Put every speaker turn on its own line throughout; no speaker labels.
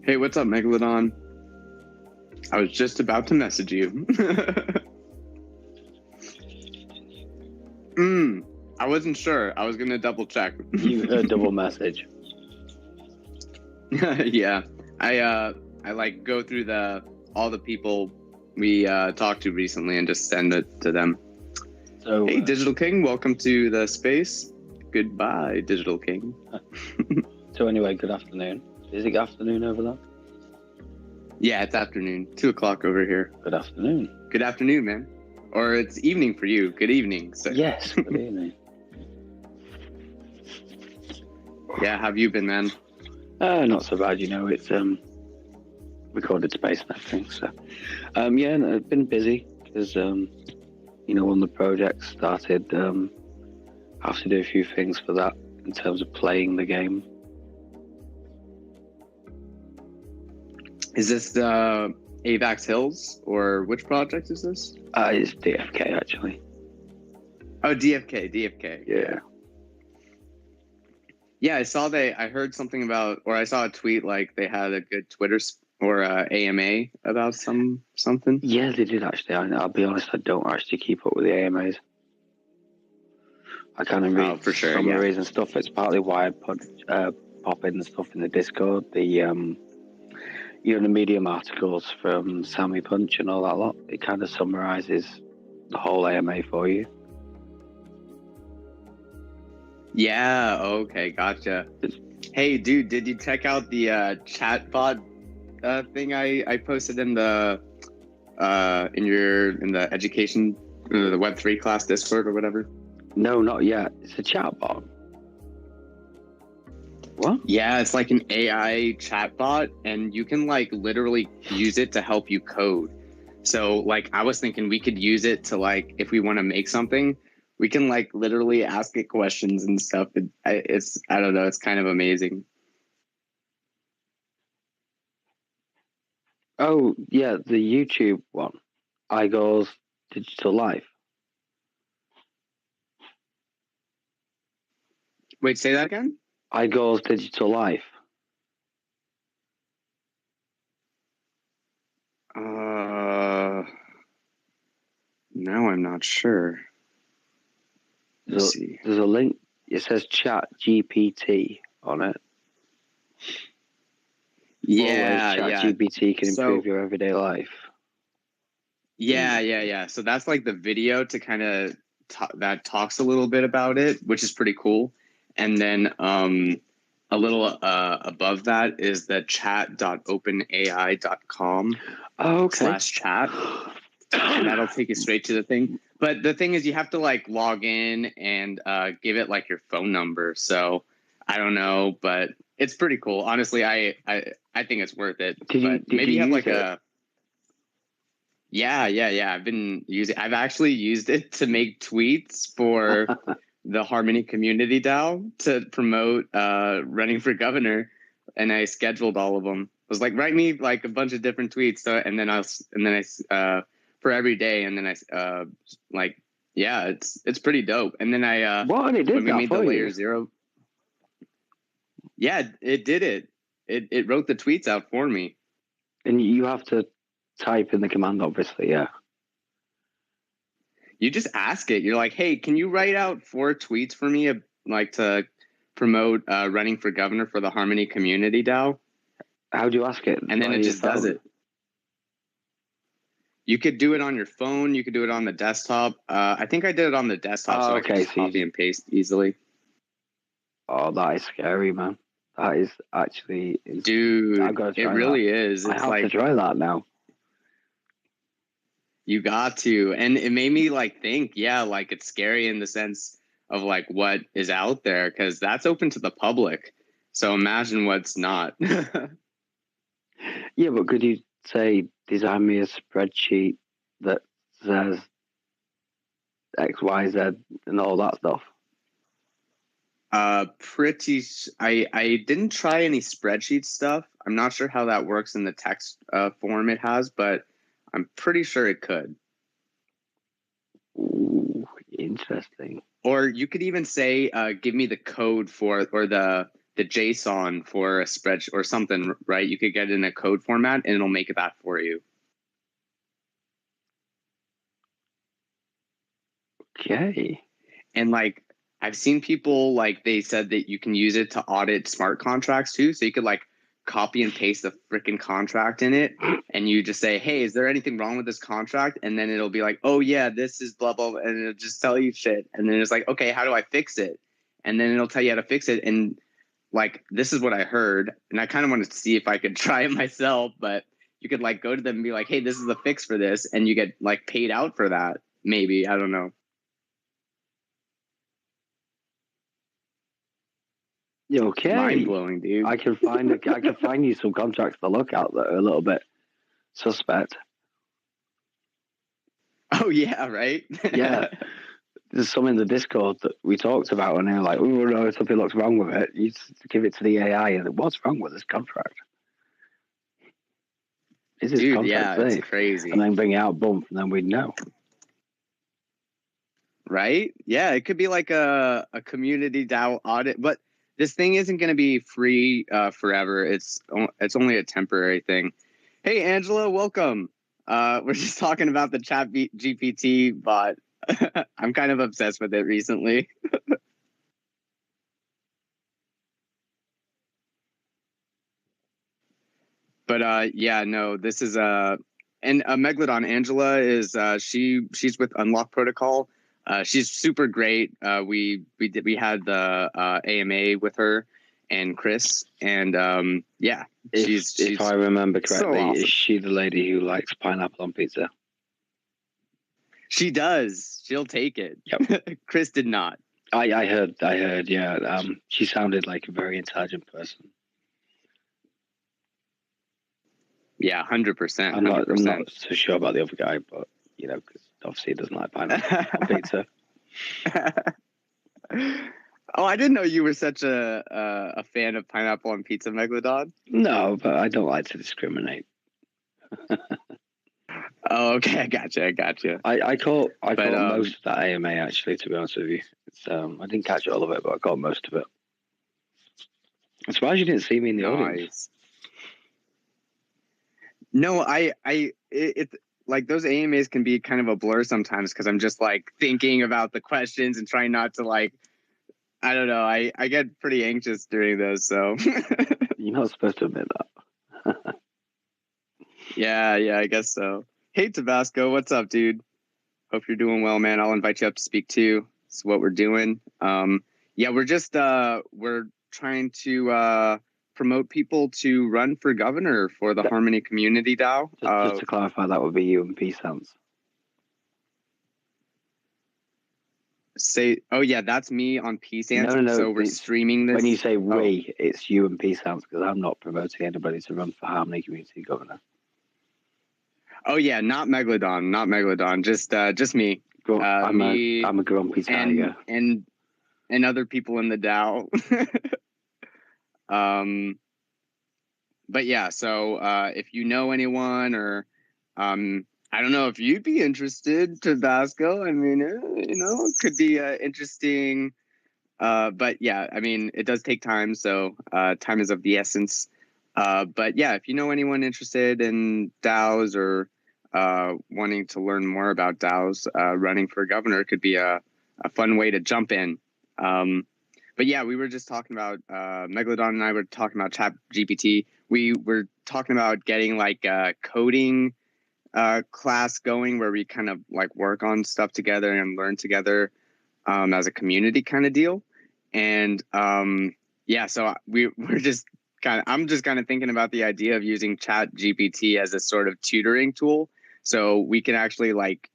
Hey, what's up, Megalodon? I was just about to message you. I wasn't sure. I was gonna double check.
You heard double message.
Yeah, I like go through all the people we talked to recently and just send it to them.
So,
hey, Digital King, welcome to the space. Goodbye, Digital King.
So anyway, good afternoon. Is it afternoon over there?
Yeah, it's afternoon. 2 o'clock over here.
Good afternoon.
Good afternoon, man. Or it's evening for you. Good evening. So.
Yes, good evening.
Yeah, how have you been, man?
Not so bad, it's recorded space and everything. So, yeah, no, I've been busy because when the project started, I have to do a few things for that in terms of playing the game.
Is this the AVAX Hills, or which project is this?
It's DFK actually.
Oh, DFK.
Yeah.
Yeah, I heard something about, or I saw a tweet like they had a good Twitter or AMA about something.
Yeah, they did actually. I'll be honest, I don't actually keep up with the AMAs. I kind of read summaries and stuff. It's partly why I pop in stuff in the Discord. The the Medium articles from Sammy Punch and all that lot. It kind of summarizes the whole AMA for you.
Yeah. Okay. Gotcha. Hey, dude, did you check out the chatbot thing I posted in the in the education the Web3 class Discord or whatever?
No, not yet. It's a chatbot. What?
Yeah, it's like an AI chatbot, and you can like literally use it to help you code. So like I was thinking we could use it to like if we want to make something, we can like literally ask it questions and stuff. It's I don't know, it's kind of amazing.
Oh yeah, the YouTube one, Igor's Digital Life.
Wait, say that again?
Igor's Digital Life.
Now I'm not sure. Let's see.
There's a link. It says Chat GPT on it.
Yeah,
Chat GPT can improve your everyday life.
Yeah. So that's like the video to kind of that talks a little bit about it, which is pretty cool. And then a little above that is the chat.openai.com /chat. And that'll take you straight to the thing. But the thing is, you have to like log in and give it like your phone number. So I don't know, but it's pretty cool. Honestly, I think it's worth it. Did maybe you have like a. Yeah. I've actually used it to make tweets for the Harmony Community DAO to promote running for governor, and I scheduled all of them. I was like, write me like a bunch of different tweets, and then I for every day, and then it's pretty dope. And then I
when we
made the layer 0. Yeah, it did it. It wrote the tweets out for me.
And you have to type in the command, obviously, yeah.
You just ask it. You're like, hey, can you write out 4 tweets for me, like to promote running for governor for the Harmony Community DAO?
How do you ask it?
And then it just does it. You could do it on your phone. You could do it on the desktop. I think I did it on the desktop, so I can just copy and paste easily.
Oh, that is scary, man. That is actually...
Dude, it really is.
I have to try that now.
You got to. And it made me like think, like it's scary in the sense of like what is out there, because that's open to the public. So imagine what's not.
Yeah, but could you say, design me a spreadsheet that says X, Y, Z and all that stuff?
I didn't try any spreadsheet stuff. I'm not sure how that works in the text form it has, but I'm pretty sure it could.
Ooh, interesting.
Or you could even say, give me the code for, or the the JSON for a spreadsheet or something, right? You could get it in a code format and it'll make that for you.
Okay.
And like, I've seen people like they said that you can use it to audit smart contracts too. So you could like copy and paste the freaking contract in it, and you just say, "Hey, is there anything wrong with this contract?" And then it'll be like, "Oh yeah, this is blah blah," and it'll just tell you shit. And then it's like, "Okay, how do I fix it?" And then it'll tell you how to fix it. And like, this is what I heard, and I kind of wanted to see if I could try it myself. But you could like go to them and be like, "Hey, this is the fix for this," and you get like paid out for that. Maybe, I don't know.
Okay.
Mind blowing, dude.
I can find you some contracts to look at that are a little bit suspect.
Oh yeah, right.
Yeah, there's some in the Discord that we talked about, and they're like, "Oh no, something looks wrong with it." You just give it to the AI, and what's wrong with this contract? Is this contract safe?
It's crazy.
And then bring it out, boom, and then we'd know.
Right? Yeah, it could be like a community DAO audit, but this thing isn't going to be free forever. It's only a temporary thing. Hey, Angela, welcome. We're just talking about the Chat GPT bot. I'm kind of obsessed with it recently. But yeah, no, this is and Megalodon Angela is she's with Unlock Protocol. She's super great. We had the AMA with her and Chris, and yeah, she's
if I remember correctly,
so awesome.
Is she the lady who likes pineapple on pizza?
She does. She'll take it.
Yep.
Chris did not.
I heard. Yeah. She sounded like a very intelligent person.
Yeah, 100%.
I'm not so sure about the other guy, but because obviously he doesn't like pineapple on pizza.
Oh, I didn't know you were such a fan of pineapple on pizza, Megalodon.
No, but I don't like to discriminate.
Oh, okay, I gotcha.
I caught most of that AMA, actually, to be honest with you. It's, I didn't catch all of it, but I caught most of it. I'm surprised you didn't see me in the audience.
No, it's like those AMAs can be kind of a blur sometimes because I'm just like thinking about the questions and trying not to like, I don't know. I get pretty anxious during those, so.
You're not supposed to admit that.
Yeah, I guess so. Hey, Tabasco, what's up, dude? Hope you're doing well, man. I'll invite you up to speak too. That's what we're doing. Yeah, we're just we're trying to promote people to run for governor for the Harmony Community DAO.
Just to clarify, that would be you and P Sounds.
Oh yeah, that's me on P Sounds.
No.
So we're streaming this.
When you say we, it's you and P Sounds, because I'm not promoting anybody to run for Harmony Community Governor.
Oh yeah, not Megalodon. Just me.
I'm a grumpy tiger.
And other people in the DAO. But yeah, so if you know anyone, or I don't know if you'd be interested, Tabasco. I mean, it could be interesting. But yeah, I mean, it does take time, so time is of the essence. But yeah, if you know anyone interested in DAOs or wanting to learn more about DAOs, running for governor could be a fun way to jump in. But yeah, we were just talking about Megalodon and I were talking about Chat GPT. We were talking about getting like a coding class going where we kind of like work on stuff together and learn together as a community kind of deal. And yeah, so I'm just kind of thinking about the idea of using Chat GPT as a sort of tutoring tool, so we can actually like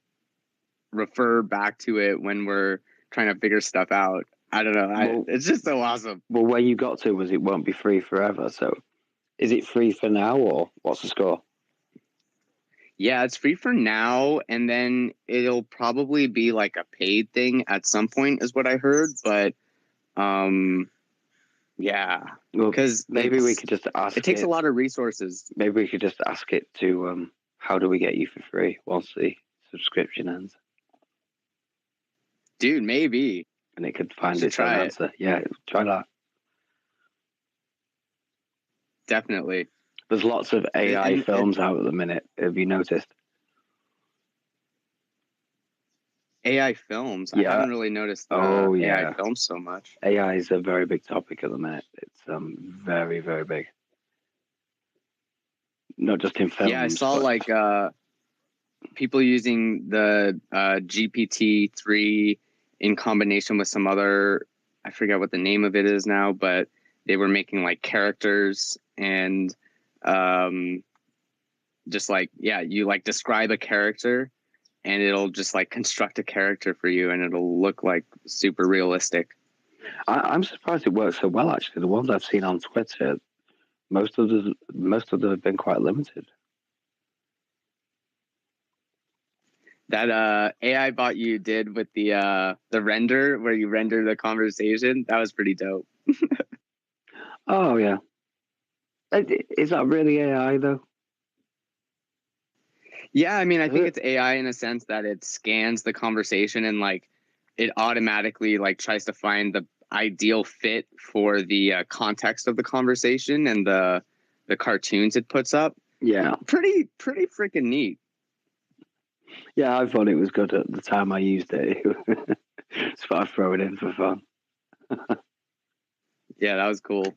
refer back to it when we're trying to figure stuff out. I don't know. It's just so awesome.
Well, where you got to was it won't be free forever. So is it free for now, or what's the score?
Yeah, it's free for now, and then it'll probably be like a paid thing at some point, is what I heard. But yeah, because
maybe we could just ask.
It takes a lot of resources.
Maybe we could just ask it to how do we get you for free once the subscription ends?
Dude, maybe.
And it could find its own answer. Yeah, try that.
definitely.
There's lots of AI films out at the minute. Have you noticed?
AI films?
Yeah.
I haven't really noticed AI films so much.
AI is a very big topic at the minute. It's very, very big. Not just in films.
Yeah, I saw like people using the GPT-3 in combination with some other, I forget what the name of it is now, but they were making like characters and just like, yeah, you like describe a character and it'll just like construct a character for you and it'll look like super realistic.
I'm surprised it works so well, actually. The ones I've seen on Twitter, most of them have been quite limited.
That AI bot you did with the render where you render the conversation, that was pretty dope.
Oh yeah. Is that really AI though?
Yeah, I mean, I think it's AI in a sense that it scans the conversation and like it automatically like tries to find the ideal fit for the context of the conversation and the cartoons it puts up.
Yeah,
pretty freaking neat.
Yeah, I thought it was good at the time I used it. Just thought I'd throw it in for fun.
Yeah, that was cool.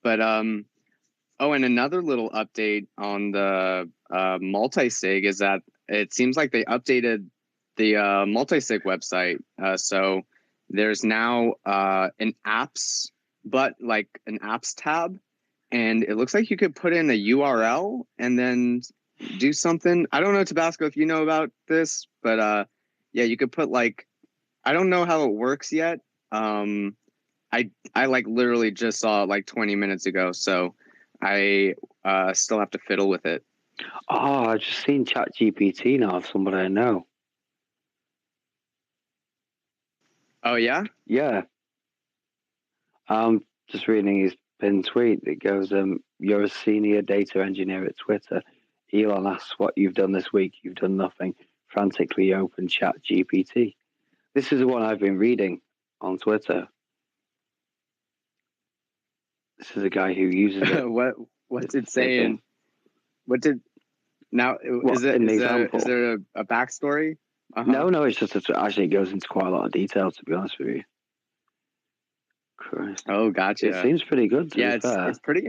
But oh, and another little update on the multi-sig is that it seems like they updated the multi-sig website. So there's now an apps, but like an apps tab, and it looks like you could put in a URL and then do something. I don't know, Tabasco, if you know about this, but yeah, you could put like, I don't know how it works yet. I like literally just saw it like 20 minutes ago, so I still have to fiddle with it.
Oh, I've just seen ChatGPT now of somebody I know.
Oh yeah?
Yeah. Just reading his pinned tweet. It goes, you're a senior data engineer at Twitter. Elon asks what you've done this week. You've done nothing. Frantically open ChatGPT. This is the one I've been reading on Twitter. This is a guy who uses it.
What's it saying? What did now? Is there a backstory?
No, it's just actually it goes into quite a lot of detail. To be honest with you. Christ.
Oh, gotcha.
It seems pretty good.
It's pretty.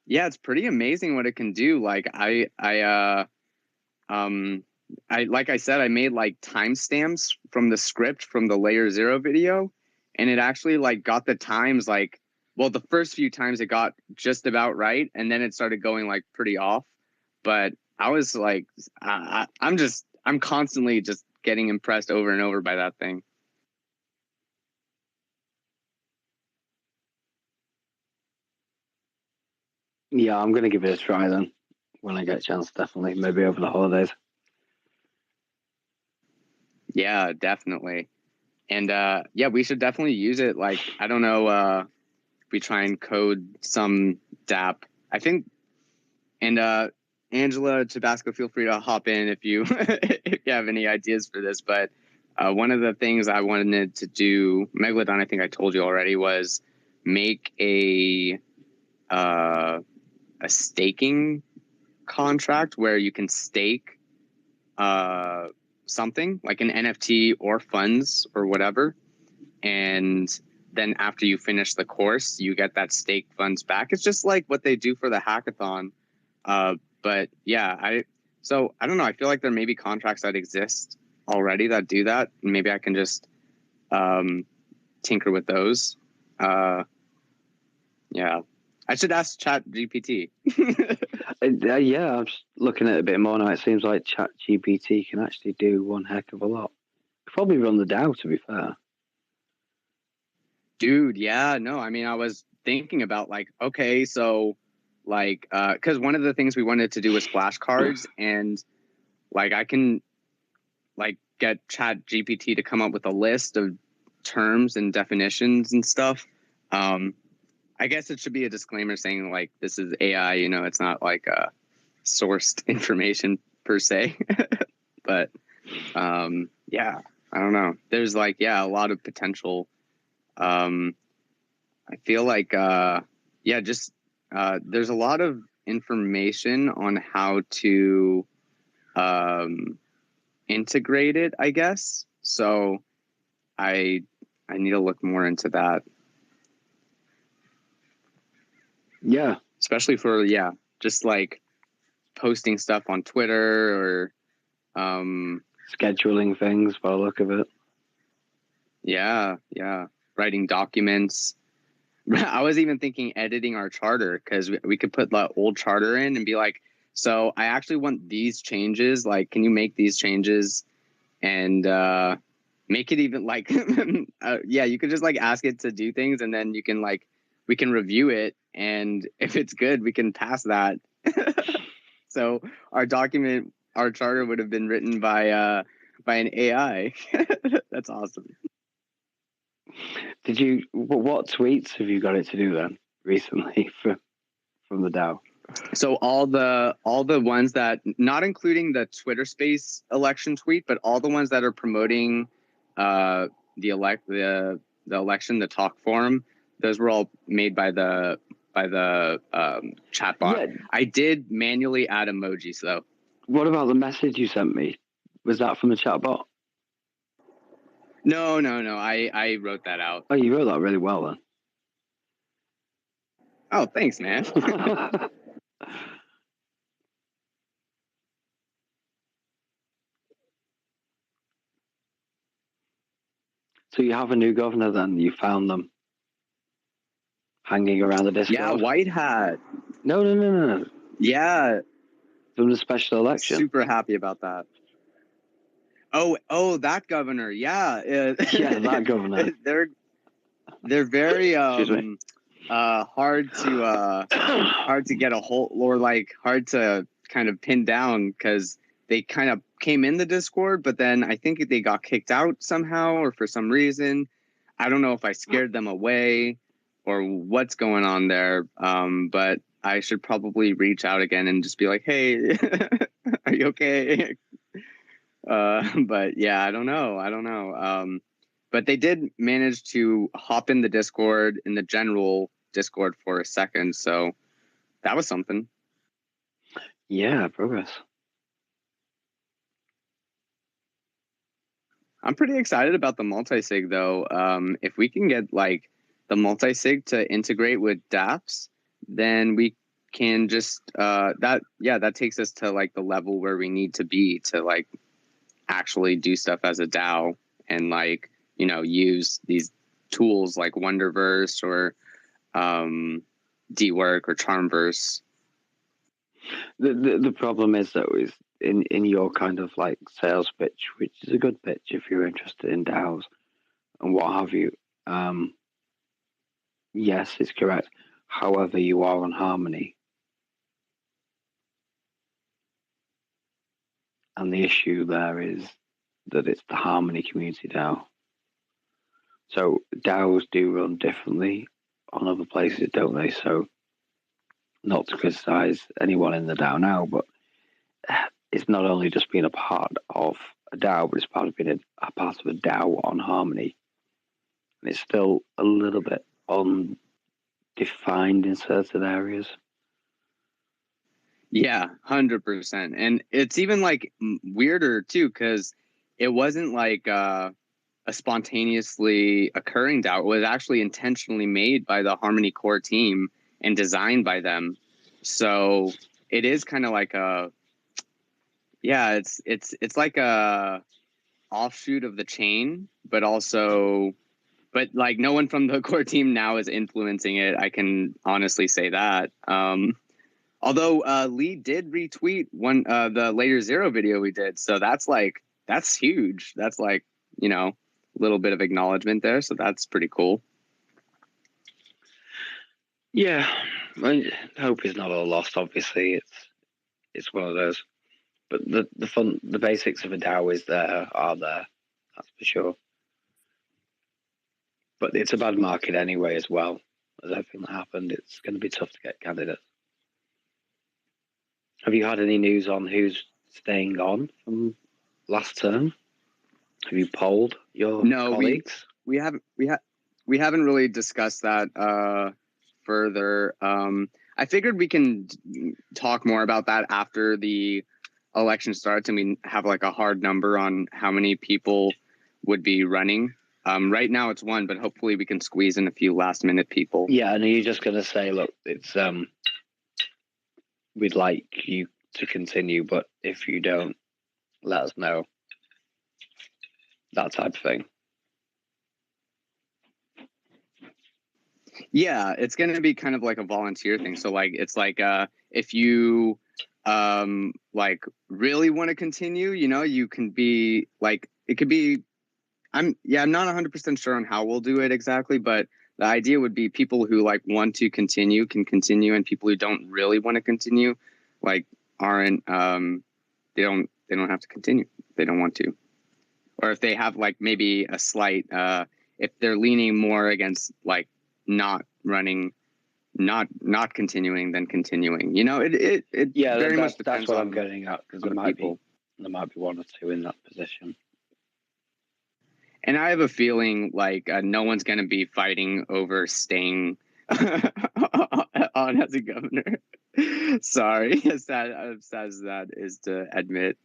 Yeah, it's pretty amazing what it can do. Like I like I said, I made like timestamps from the script from the Layer 0 video, and it actually like got the times like, well, the first few times it got just about right, and then it started going like pretty off. But I was like, I'm constantly just getting impressed over and over by that thing.
Yeah, I'm gonna give it a try then when I get a chance. Definitely, maybe over the holidays.
Yeah, definitely. And yeah, we should definitely use it. Like, I don't know, if we try and code some DApp. I think, and Angela, Tabasco, feel free to hop in if you if you have any ideas for this. But one of the things I wanted to do, Megalodon, I think I told you already, was make a staking contract where you can stake something like an NFT or funds or whatever, and then after you finish the course, you get that stake funds back. It's just like what they do for the hackathon. But yeah, I don't know. I feel like there may be contracts that exist already that do that. Maybe I can just tinker with those. Yeah, I should ask ChatGPT.
Yeah, I'm just looking at it a bit more now. It seems like ChatGPT can actually do one heck of a lot. Probably run the DAO, to be fair.
Dude, yeah, no, I mean, I was thinking about like, okay, so like, because one of the things we wanted to do was flashcards, and like I can like get ChatGPT to come up with a list of terms and definitions and stuff. I guess it should be a disclaimer saying like this is AI, you know, it's not like sourced information per se. But yeah, I don't know. There's like, yeah, a lot of potential I feel like just there's a lot of information on how to integrate it, I guess. So I need to look more into that.
Yeah.
Especially for just like posting stuff on Twitter or
scheduling things by the look of it.
Yeah. Writing documents. I was even thinking editing our charter, because we could put the old charter in and be like, so I actually want these changes. Like, can you make these changes and make it even like, you could just like ask it to do things, and then you can we can review it. And if it's good, we can pass that. So our charter would have been written by an AI. That's awesome.
What tweets have you got it to do then recently from the DAO?
So all the ones that, not including the Twitter Space election tweet, but all the ones that are promoting the election, the talk forum, those were all made by the chatbot. Yeah. I did manually add emojis though.
What about the message you sent me? Was that from the chatbot?
No. I wrote that out.
Oh, you wrote that really well then.
Oh, thanks, man.
So you have a new governor then? You found them hanging around the Discord?
Yeah, white hat.
No.
Yeah.
From the special election.
Super happy about that. Oh, that governor. Yeah.
Yeah, that governor.
They're very hard to get a hold, or like hard to kind of pin down, because they kind of came in the Discord, but then I think they got kicked out somehow, or for some reason. I don't know if I scared them away or what's going on there. But I should probably reach out again and just be like, hey, are you okay? But yeah, I don't know. But they did manage to hop in the Discord, in the general Discord, for a second. So that was something.
Yeah, progress.
I'm pretty excited about the multi-sig though. If we can get like the multi-sig to integrate with dApps, then we can just that takes us to like the level where we need to be to like actually do stuff as a DAO, and like, use these tools like Wonderverse or DWork or Charmverse.
The problem is though, is in your kind of like sales pitch, which is a good pitch if you're interested in DAOs and what have you. Yes, it's correct. However, you are on Harmony. And the issue there is that it's the Harmony community DAO. So DAOs do run differently on other places, don't they? So not to criticize anyone in the DAO now, but it's not only just being a part of a DAO, but it's part of being a part of a DAO on Harmony. And it's still a little bit undefined in certain areas.
Yeah, 100%. And it's even like weirder too, because it wasn't like a spontaneously occurring DAO. It was actually intentionally made by the Harmony core team and designed by them. So it is kind of like it's like a offshoot of the chain, but like no one from the core team now is influencing it. I can honestly say that. Although Lee did retweet the Layer Zero video we did, so that's huge. That's like, a little bit of acknowledgement there, so that's pretty cool.
Yeah, I hope is not all lost. Obviously, it's one of those. But the basics of a DAO are there. That's for sure. But it's a bad market anyway, as well as everything that happened. It's going to be tough to get candidates. Have you had any news on who's staying on from last term? Have you polled your colleagues?
We we haven't really discussed that further. I figured we can talk more about that after the election starts and we have like a hard number on how many people would be running. Right now it's 1, but hopefully we can squeeze in a few last minute people.
Yeah, and are you just going to say, look, it's we'd like you to continue, but if you don't, let us know. That type of thing.
Yeah, it's going to be kind of like a volunteer thing. So like, it's like if you like really want to continue, you know, you can be like, it could be, I'm not 100% sure on how we'll do it exactly, but the idea would be people who like want to continue can continue, and people who don't really want to continue, like aren't they don't have to continue. They don't want to. Or if they have like maybe a slight if they're leaning more against like not running, not continuing than continuing. You know, it
yeah,
very much depends.
That's what I'm getting at, because there might be 1 or 2 in that position.
And I have a feeling like no one's going to be fighting over staying on as a governor. Sorry, as sad as that is to admit.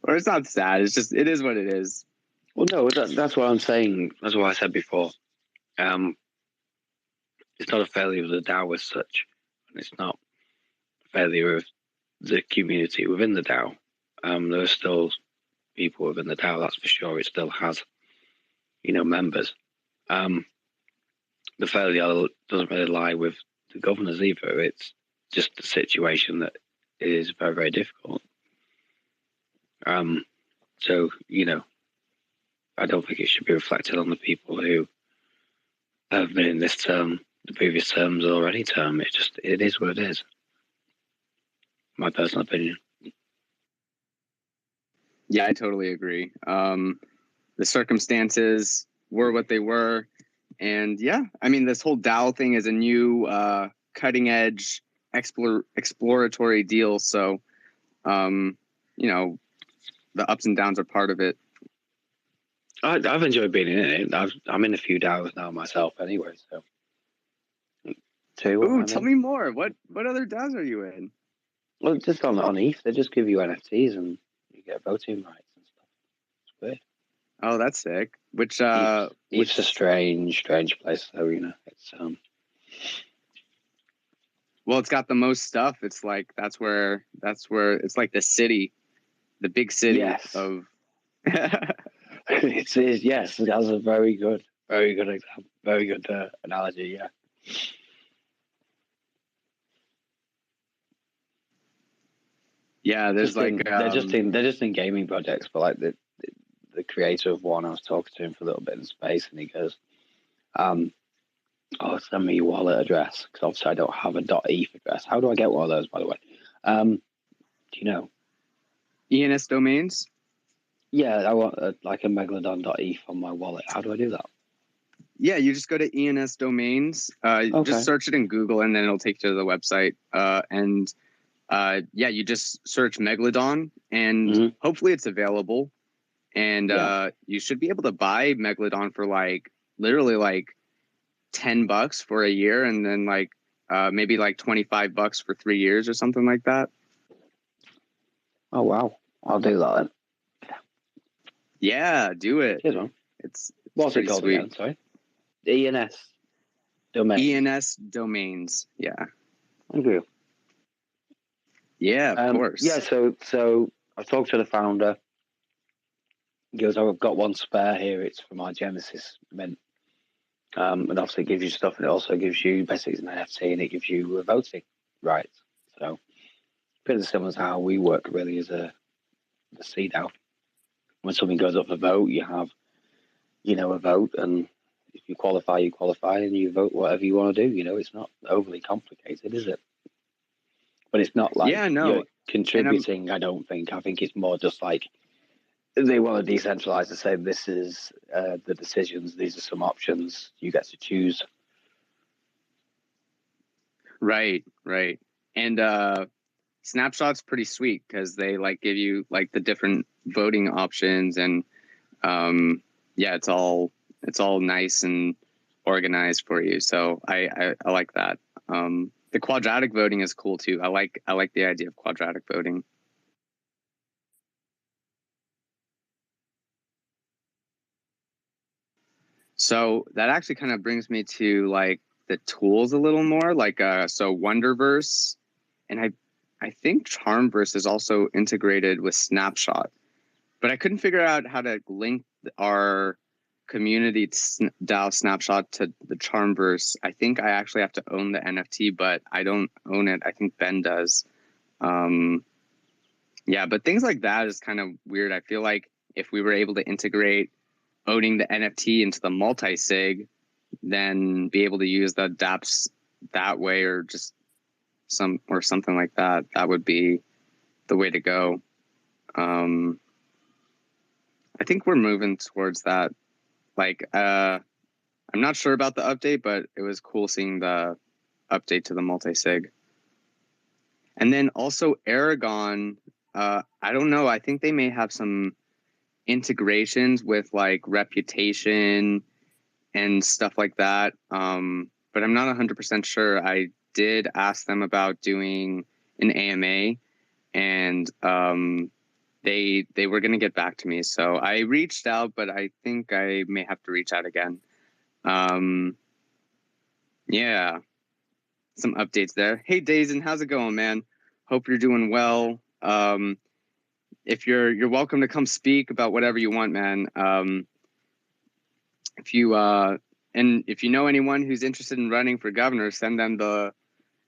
Or it's not sad. It's just, it is what it is.
Well, no, that's what I'm saying. That's what I said before. It's not a failure of the DAO as such, and it's not a failure of the community within the DAO. There are still people within the DAO, that's for sure. It still has, members. The failure doesn't really lie with the governors either. It's just a situation that is very, very difficult. So, I don't think it should be reflected on the people who have been in this term, the previous terms, or any term. It is what it is. My personal opinion.
Yeah, I totally agree. The circumstances were what they were. And yeah, I mean, this whole DAO thing is a new cutting edge exploratory deal. So, the ups and downs are part of it.
I've enjoyed being in it. I'm in a few DAOs now myself anyway. So, 2.
Ooh, tell me more. What other DAOs are you in?
Well, just on ETH, they just give you NFTs and you get voting rights and stuff. It's weird.
Oh, that's sick. Which
ETH's a strange place, though. It's
Well, it's got the most stuff. It's like that's where it's like the city, the big city of.
It is, yes. That's a very good example, very good analogy. Yeah.
Yeah, there's
they're just in gaming projects, but like the creator of one, I was talking to him for a little bit in space, and he goes, "Oh, send me your wallet address, because obviously I don't have a .eth address. How do I get one of those, by the way?" Do you know?
ENS domains?
Yeah, I want like a megalodon.eth on my wallet. How do I do that?
Yeah, you just go to ENS domains. Just search it in Google, and then it'll take you to the website. You just search Megalodon, and hopefully it's available. And you should be able to buy Megalodon for like literally like $10 for a year, and then like maybe like $25 for 3 years or something like that.
Oh wow, I'll do that then.
Yeah, do it.
Cheers, man.
It's
what's it called again? Sorry, ENS domains.
ENS domains. Yeah.
Thank you.
Yeah, of course.
Yeah, so I talked to the founder. He goes, "I've got one spare here. It's for my Genesis mint." And obviously it gives you stuff, and it also gives you basically an NFT, and it gives you a voting rights. So pretty similar to how we work really as the CDAO. When something goes up for vote, you have, a vote, and if you qualify, and you vote whatever you want to do. It's not overly complicated, is it? But it's not like you're contributing, I don't think. I think it's more just like they want to decentralize to say this is the decisions, these are some options, you get to choose.
Right. And Snapshot's pretty sweet because they like give you like the different voting options, and yeah, it's all nice and organized for you. So I like that. The quadratic voting is cool too. I like the idea of quadratic voting. So that actually kind of brings me to like the tools a little more. Like so Wonderverse, and I think Charmverse is also integrated with Snapshot, but I couldn't figure out how to link our community DAO Snapshot to the Charmverse. I think I actually have to own the NFT, but I don't own it. I think Ben does. Yeah, but things like that is kind of weird. I feel like if we were able to integrate owning the NFT into the multi-sig, then be able to use the dApps that way, or just something like that. That would be the way to go. I think we're moving towards that. Like, I'm not sure about the update, but it was cool seeing the update to the multi-sig. And then also Aragon, I don't know. I think they may have some integrations with like reputation and stuff like that. But I'm not 100% sure. I did ask them about doing an AMA, and they were going to get back to me. So I reached out, but I think I may have to reach out again. Yeah, some updates there. Hey, Dazen, how's it going, man? Hope you're doing well. If you're welcome to come speak about whatever you want, man. If you know anyone who's interested in running for governor, send them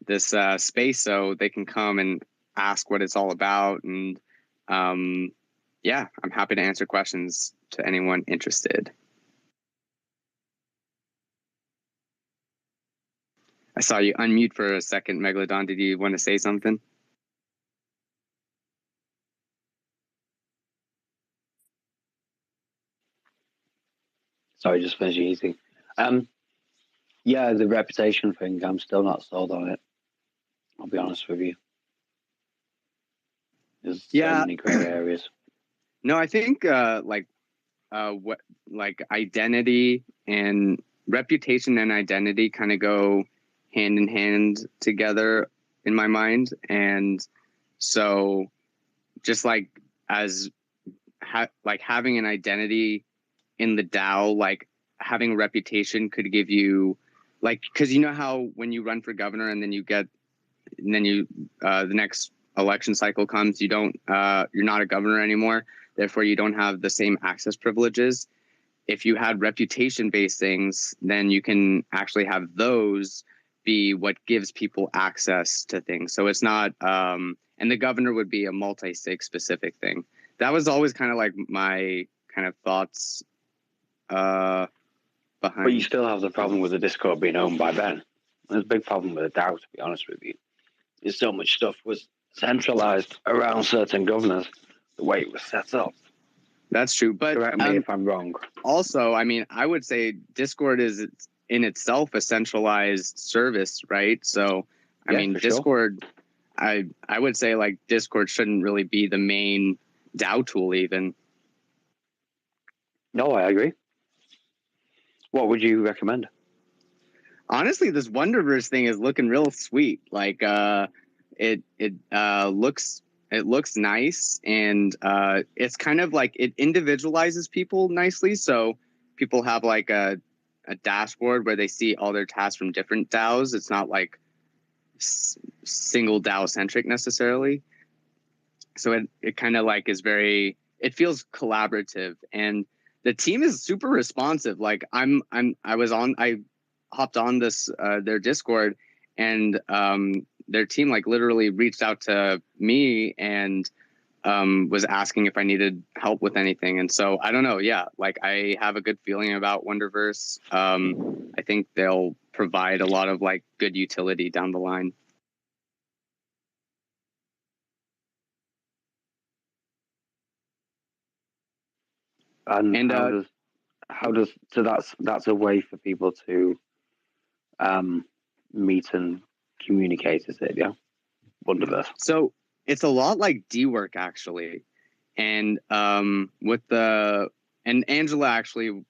this space so they can come and ask what it's all about. And yeah, I'm happy to answer questions to anyone interested. I saw you unmute for a second, Megalodon. Did you want to say something?
Sorry, just finishing eating. Yeah, the reputation thing, I'm still not sold on it. I'll be honest with you. There's so many gray areas.
No, I think what identity and reputation and identity kind of go hand in hand together in my mind. And so just like as having an identity in the DAO, like having a reputation could give you because you know how when you run for governor and then the next election cycle comes, you're not a governor anymore, therefore you don't have the same access privileges. If you had reputation-based things, then you can actually have those be what gives people access to things. So it's not, and the governor would be a multi-sig specific thing. That was always kind of like my kind of thoughts behind.
But you still have the problem with the Discord being owned by Ben. There's a big problem with the DAO, to be honest with you. There's so much stuff was centralized around certain governors, the way it was set up.
That's true, but
correct me if I'm wrong.
Also, I mean, I would say Discord is in itself a centralized service, right? So, I mean, Discord, sure. I would say like Discord shouldn't really be the main DAO tool even.
No, I agree. What would you recommend?
Honestly, this Wonderverse thing is looking real sweet. Like, it looks nice, and it's kind of like it individualizes people nicely. So people have like a dashboard where they see all their tasks from different DAOs. It's not like single DAO centric necessarily. So it kind of like is it feels collaborative, and the team is super responsive. Like I hopped on this their Discord, and their team like literally reached out to me and was asking if I needed help with anything. And so I don't know. Yeah, like I have a good feeling about Wonderverse. I think they'll provide a lot of like good utility down the line.
And so that's a way for people to meet and communicate, is it? Yeah. Wonderverse.
So it's a lot like D-Work actually. And with the and Angela actually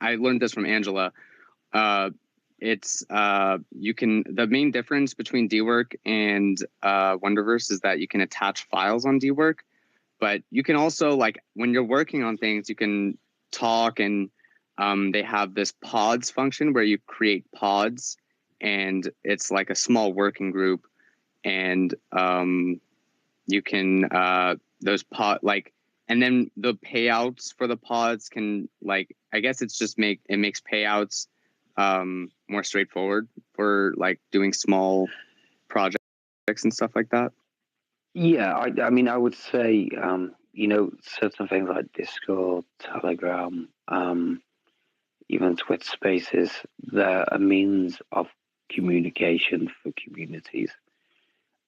I learned this from Angela. The main difference between Dwork and Wonderverse is that you can attach files on Dwork, but you can also, like, when you're working on things, you can talk, and they have this pods function where you create pods, and it's like a small working group, and you can and then the payouts for the pods can, like, I guess it's just makes payouts more straightforward for like doing small projects and stuff like that.
Yeah, I mean, I would say, certain things like Discord, Telegram, even Twitter Spaces, they're a means of communication for communities.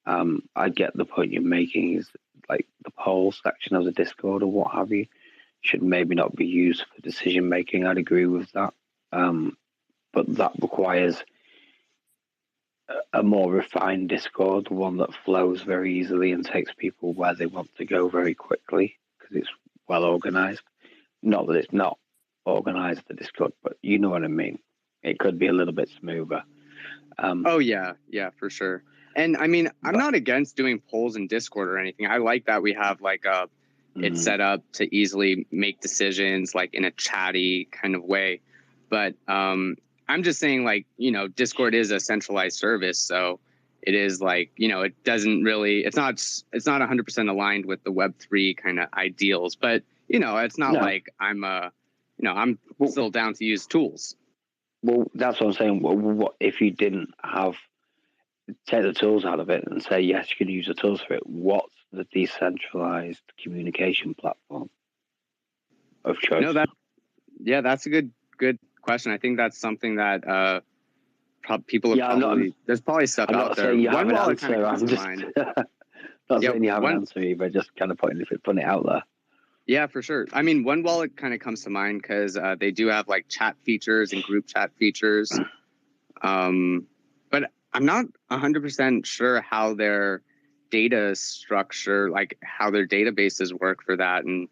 I get the point you're making is like the poll section of the Discord or what have you should maybe not be used for decision making. I'd agree with that. But that requires a more refined Discord, one that flows very easily and takes people where they want to go very quickly because it's well organized. Not that it's not organized, the Discord, but you know what I mean. It could be a little bit smoother.
Oh, yeah, for sure. And I mean, I'm not against doing polls in Discord or anything. I like that we have like it's set up to easily make decisions like in a chatty kind of way. But I'm just saying, like, Discord is a centralized service, so it is like, it doesn't really, it's not 100% aligned with the Web3 kind of ideals, but it's not like I'm still down to use tools.
Well, that's what I'm saying. What if you didn't take the tools out of it and say, yes, you can use the tools for it? What's the decentralized communication platform of choice?
No, that's a good question. I think that's something that people have there's probably stuff out there.
One wallet kind of comes to mind. Not saying you have an answer either, just kind of putting it out there.
Yeah, for sure. I mean, One Wallet kind of comes to mind because they do have like chat features and group chat features. But I'm not 100% sure how their data structure, like how their databases work for that. And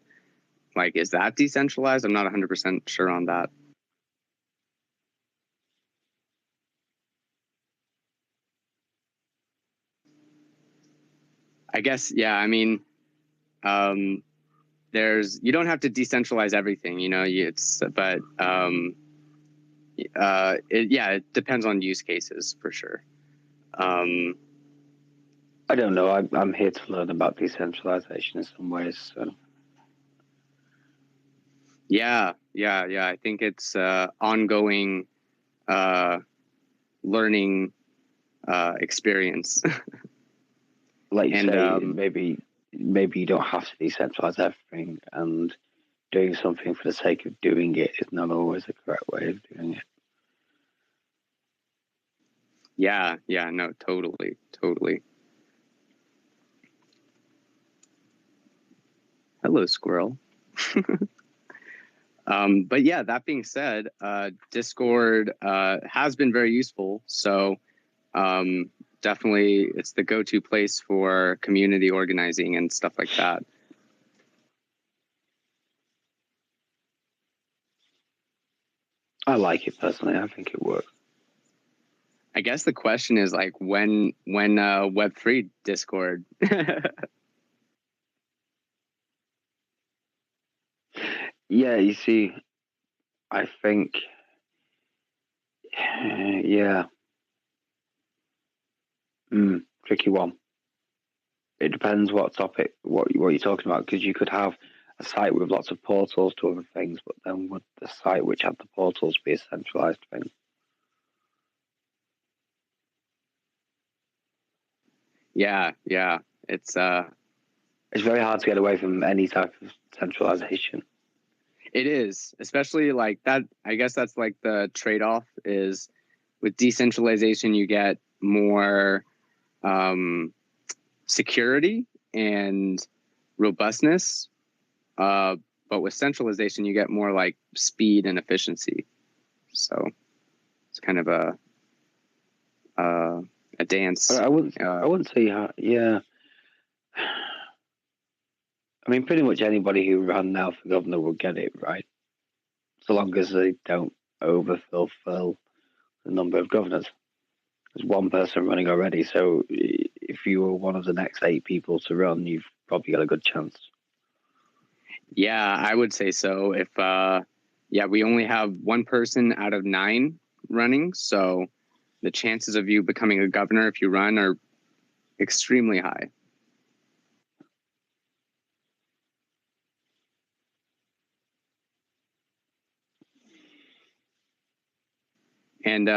like, is that decentralized? I'm not 100% sure on that. I guess, yeah, I mean, you don't have to decentralize everything, it depends on use cases for sure.
I don't know. I'm here to learn about decentralization in some ways. So.
Yeah. I think it's ongoing learning experience.
Like you say, maybe you don't have to decentralize everything, and doing something for the sake of doing it is not always the correct way of doing it.
Yeah, no, totally. Hello, squirrel. But yeah, that being said, Discord has been very useful. So definitely it's the go-to place for community organizing and stuff like that.
I like it personally. I think it works.
I guess the question is like when Web3 Discord.
Yeah, you see, I think, yeah, tricky one. It depends what topic, what you're talking about, because you could have a site with lots of portals to other things, but then would the site which had the portals be a centralized thing?
Yeah, it's
very hard to get away from any type of centralization.
It is, especially like that. I guess that's like the trade-off is with decentralization, you get more security and robustness. But with centralization, you get more like speed and efficiency. So it's kind of a dance.
I wouldn't say yeah. I mean, pretty much anybody who ran now for governor will get it, right? So long as they don't overfulfill the number of governors. There's one person running already, so if you were one of the next 8 people to run, you've probably got a good chance.
Yeah, I would say so. If we only have one person out of 9 running, so the chances of you becoming a governor if you run are extremely high. And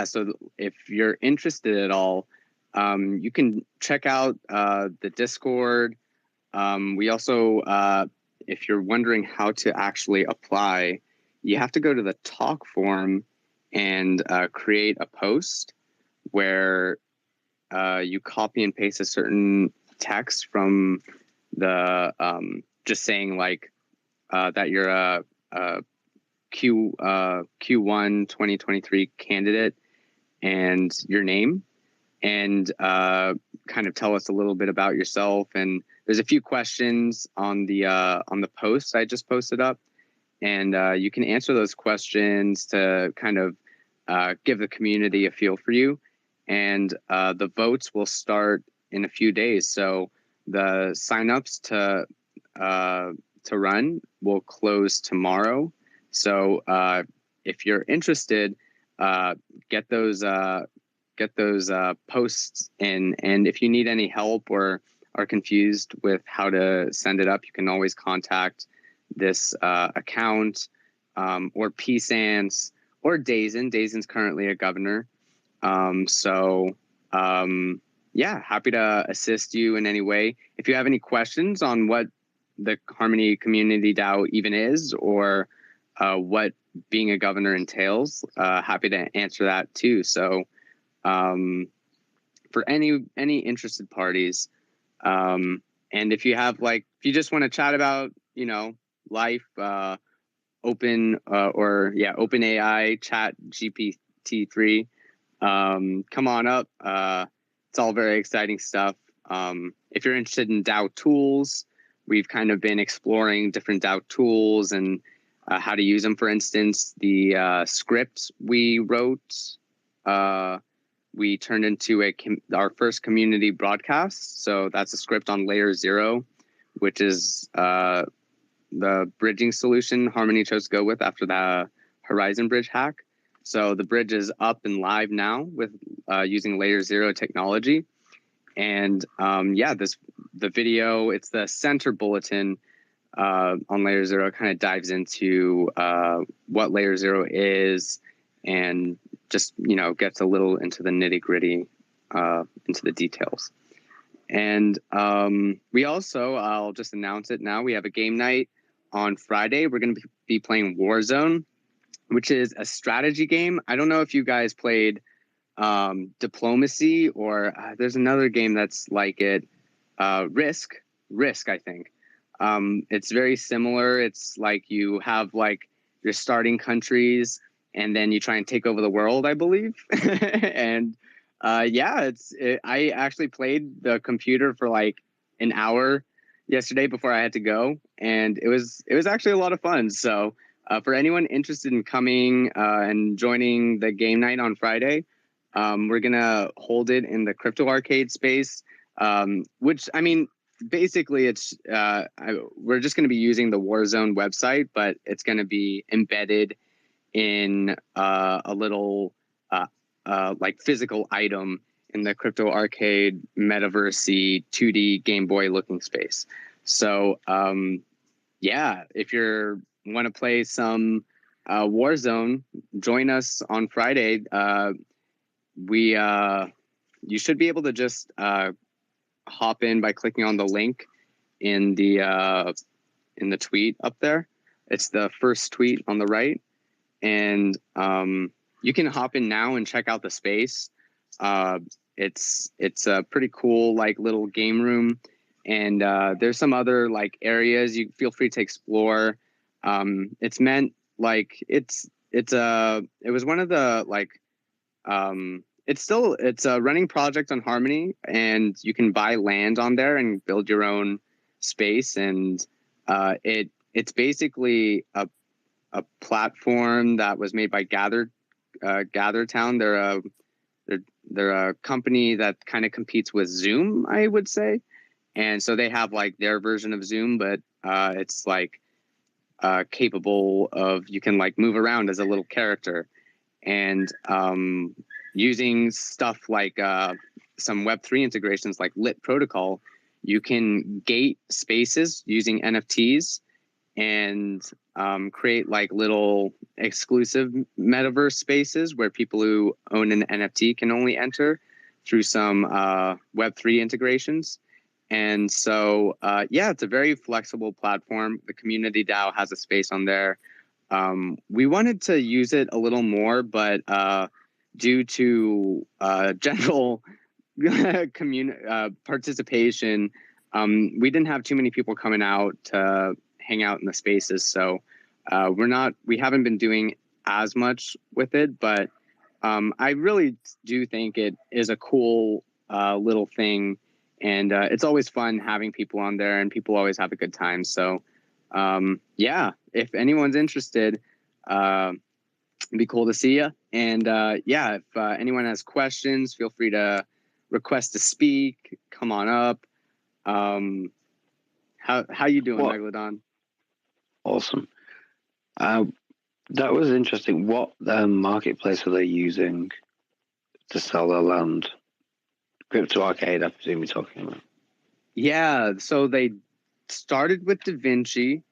so if you're interested at all, you can check out the Discord. We also, if you're wondering how to actually apply, you have to go to the talk forum and create a post where you copy and paste a certain text from the just saying like that you're a Q1 2023 candidate and your name, and kind of tell us a little bit about yourself. And there's a few questions on the post I just posted up, and you can answer those questions to kind of give the community a feel for you. And the votes will start in a few days. So the signups to run will close tomorrow. So if you're interested, get those posts in. And if you need any help or are confused with how to send it up, you can always contact this account or PSANS or Dazen. Dazen's currently a governor. Happy to assist you in any way. If you have any questions on what the Harmony Community DAO even is, or what being a governor entails, happy to answer that too. So for any interested parties, and if you have if you just want to chat about life, open AI chat GPT-3, come on up. It's all very exciting stuff. If you're interested in DAO tools, we've kind of been exploring different DAO tools and how to use them. For instance, the script we wrote, we turned into our first community broadcast. So that's a script on Layer 0, which is the bridging solution Harmony chose to go with after the Horizon Bridge hack. So the bridge is up and live now with using Layer 0 technology. And the video, it's the center bulletin on Layer 0, kind of dives into what Layer 0 is and just, gets a little into the nitty gritty, into the details. And we also, I'll just announce it now, we have a game night on Friday. We're going to be playing Warzone, which is a strategy game. I don't know if you guys played Diplomacy, or there's another game that's like it, Risk, I think. It's very similar. It's like you have your starting countries and then you try and take over the world, I believe. And I actually played the computer for an hour yesterday before I had to go, and it was actually a lot of fun. So for anyone interested in coming and joining the game night on Friday, we're gonna hold it in the crypto arcade space, which, I mean, basically it's we're just going to be using the Warzone website, but it's going to be embedded in a little physical item in the crypto arcade metaverse 2D Game Boy looking space. So if you want to play some Warzone, join us on Friday. You should be able to just hop in by clicking on the link in the tweet up there. It's the first tweet on the right, and you can hop in now and check out the space. It's a pretty cool little game room, and there's some other areas you feel free to explore. It's meant it was one of the it's a running project on Harmony, and you can buy land on there and build your own space, and it's basically a platform that was made by GatherTown. They're a company that kind of competes with Zoom, I would say. And so they have like their version of Zoom, but it's like capable of, you can like move around as a little character, and using stuff like some Web3 integrations like Lit Protocol, you can gate spaces using NFTs and create like little exclusive metaverse spaces where people who own an NFT can only enter through some Web3 integrations. And so, yeah, it's a very flexible platform. The community DAO has a space on there. We wanted to use it a little more, but due to general participation, we didn't have too many people coming out to hang out in the spaces. So we haven't been doing as much with it, but I really do think it is a cool little thing. And it's always fun having people on there, and people always have a good time. So yeah, if anyone's interested, it'd be cool to see you. And yeah, if anyone has questions, feel free to request to speak. Come on up. How you doing, Megalodon?
Awesome. That was interesting. What marketplace are they using to sell their land? Crypto Arcade, I presume you're talking about.
Yeah, so they started with DaVinci.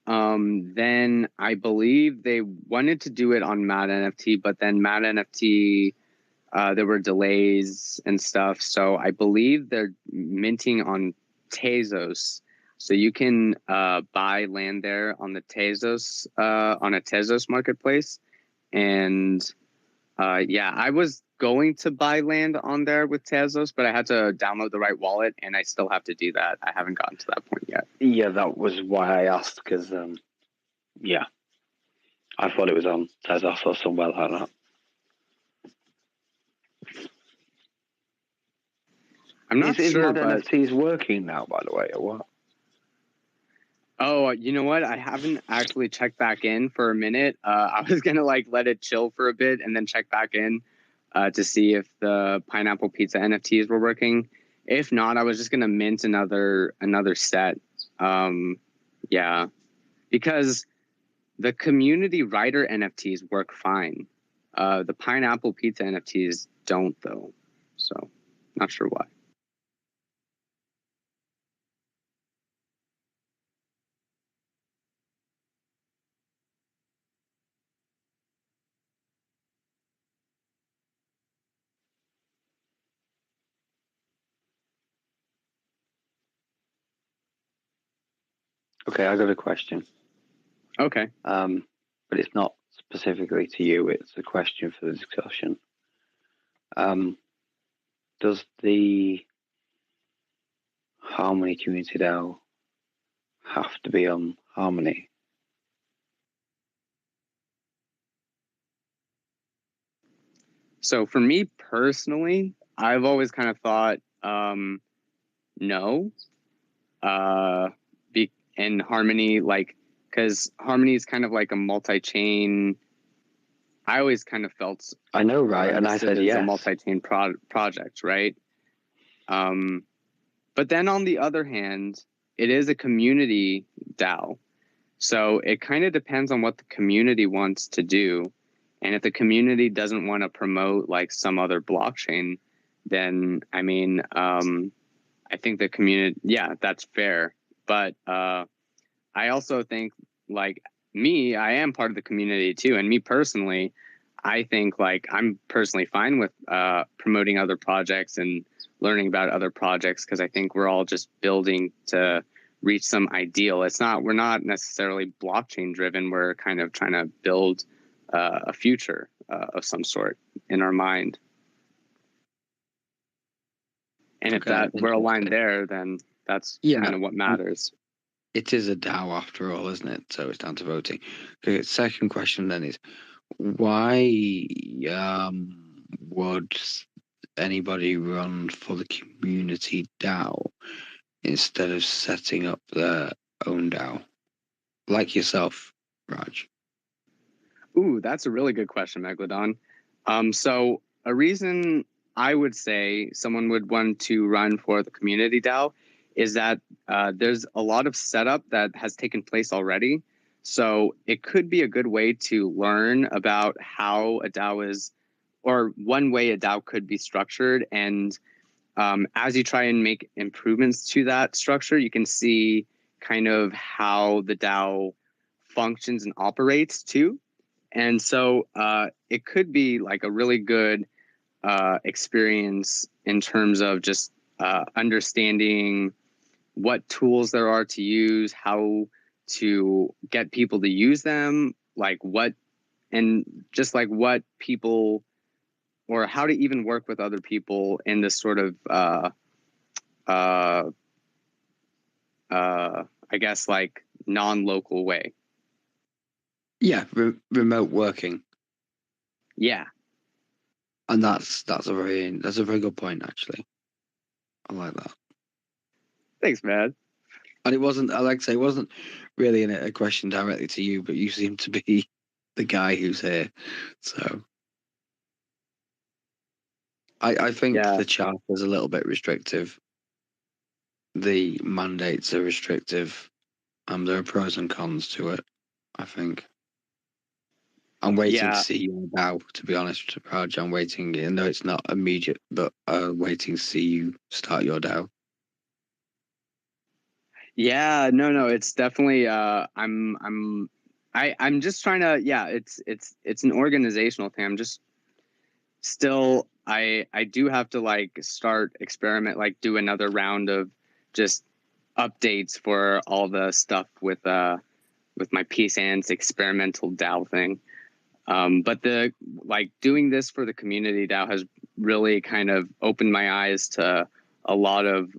Then I believe they wanted to do it on Mad NFT, but then Mad NFT, there were delays and stuff. So I believe they're minting on Tezos. So you can buy land there on the Tezos, on a Tezos marketplace. And yeah, I was going to buy land on there with Tezos, but I had to download the right wallet, and I still have to do that. I haven't gotten to that point yet.
Yeah, that was why I asked, because yeah, I thought it was on Tezos or somewhere like that.
I'm not sure. Is
Mad NFTs working now, by the way, or what?
Oh, you know what? I haven't actually checked back in for a minute. I was gonna like let it chill for a bit and then check back in to see if the pineapple pizza NFTs were working. If not, I was just gonna mint another set. Yeah, because the community writer NFTs work fine. The pineapple pizza NFTs don't though. So not sure why.
Okay, I got a question.
Okay.
But it's not specifically to you. It's a question for the discussion. Does the Harmony community DAO have to be on Harmony?
So for me personally, I've always kind of thought no. And Harmony, like, because Harmony is kind of like a multi-chain. I always kind of felt.
I know, right? And I said yes.
A multi-chain project, right? But then on the other hand, it is a community DAO. So it kind of depends on what the community wants to do. And if the community doesn't want to promote like some other blockchain, then I mean, I think the community, yeah, that's fair. But I also think like me, I am part of the community too. And me personally, I think like I'm personally fine with promoting other projects and learning about other projects, because I think we're all just building to reach some ideal. We're not necessarily blockchain driven. We're kind of trying to build a future of some sort in our mind. And if we're aligned there, then that's kind of what matters.
It is a DAO after all, isn't it? So it's down to voting. Okay, second question then is, why would anybody run for the community DAO instead of setting up their own DAO, like yourself, Raj?
Ooh, that's a really good question, Megalodon. So a reason I would say someone would want to run for the community DAO is that there's a lot of setup that has taken place already. So it could be a good way to learn about how a DAO is, or one way a DAO could be structured. And as you try and make improvements to that structure, you can see kind of how the DAO functions and operates too. And so it could be like a really good experience in terms of just understanding what tools there are to use, how to get people to use them, like what, and just like what people, or how to even work with other people in this sort of, I guess, like non-local way.
Yeah, remote working.
Yeah.
And that's a very good point, actually. I like that.
Thanks, man.
And it wasn't, I like to say, it wasn't really a question directly to you, but you seem to be the guy who's here. So I think the charter is a little bit restrictive. The mandates are restrictive. There are pros and cons to it, I think. I'm waiting to see you now, to be honest, Raj. I'm waiting, even though it's not immediate, but waiting to see you start your DAO.
Yeah, no, it's definitely I'm just trying to, it's an organizational thing. I'm just still, I do have to like start experiment, like do another round of just updates for all the stuff with my Peace Ants experimental DAO thing. But the like doing this for the community DAO has really kind of opened my eyes to a lot of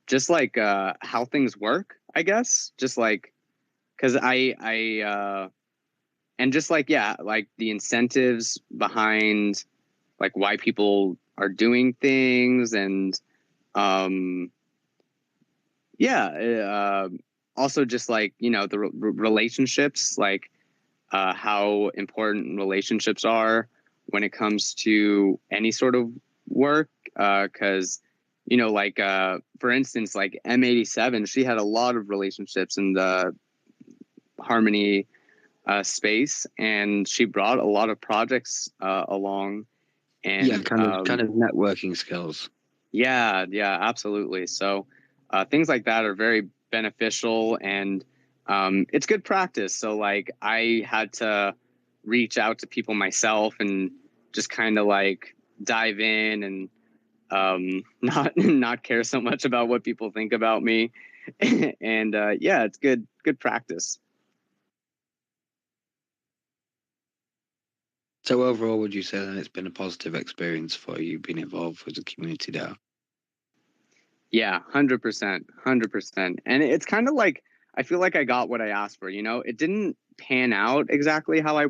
just like how things work, I guess. Just like, because and just like, yeah, like the incentives behind like why people are doing things, and um also just like, you know, the relationships, like how important relationships are when it comes to any sort of work, because you know, like for instance, like M87, she had a lot of relationships in the Harmony space, and she brought a lot of projects along. And
yeah, kind of networking skills.
Yeah, absolutely. So things like that are very beneficial, and it's good practice. So like I had to reach out to people myself and just kind of like dive in and not care so much about what people think about me. And yeah, it's good practice.
So overall, would you say that it's been a positive experience for you being involved with the community DAO?
Yeah, 100%, 100%. And it's kind of like, I feel like I got what I asked for. You know, it didn't pan out exactly how I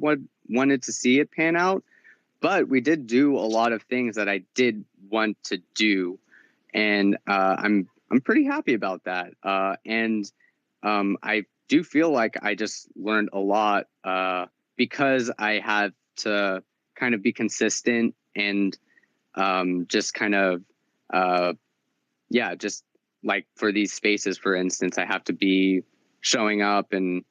wanted to see it pan out, but we did do a lot of things that I did want to do, and I'm pretty happy about that. And I do feel like I just learned a lot because I had to kind of be consistent and just kind of just like for these spaces, for instance, I have to be showing up, and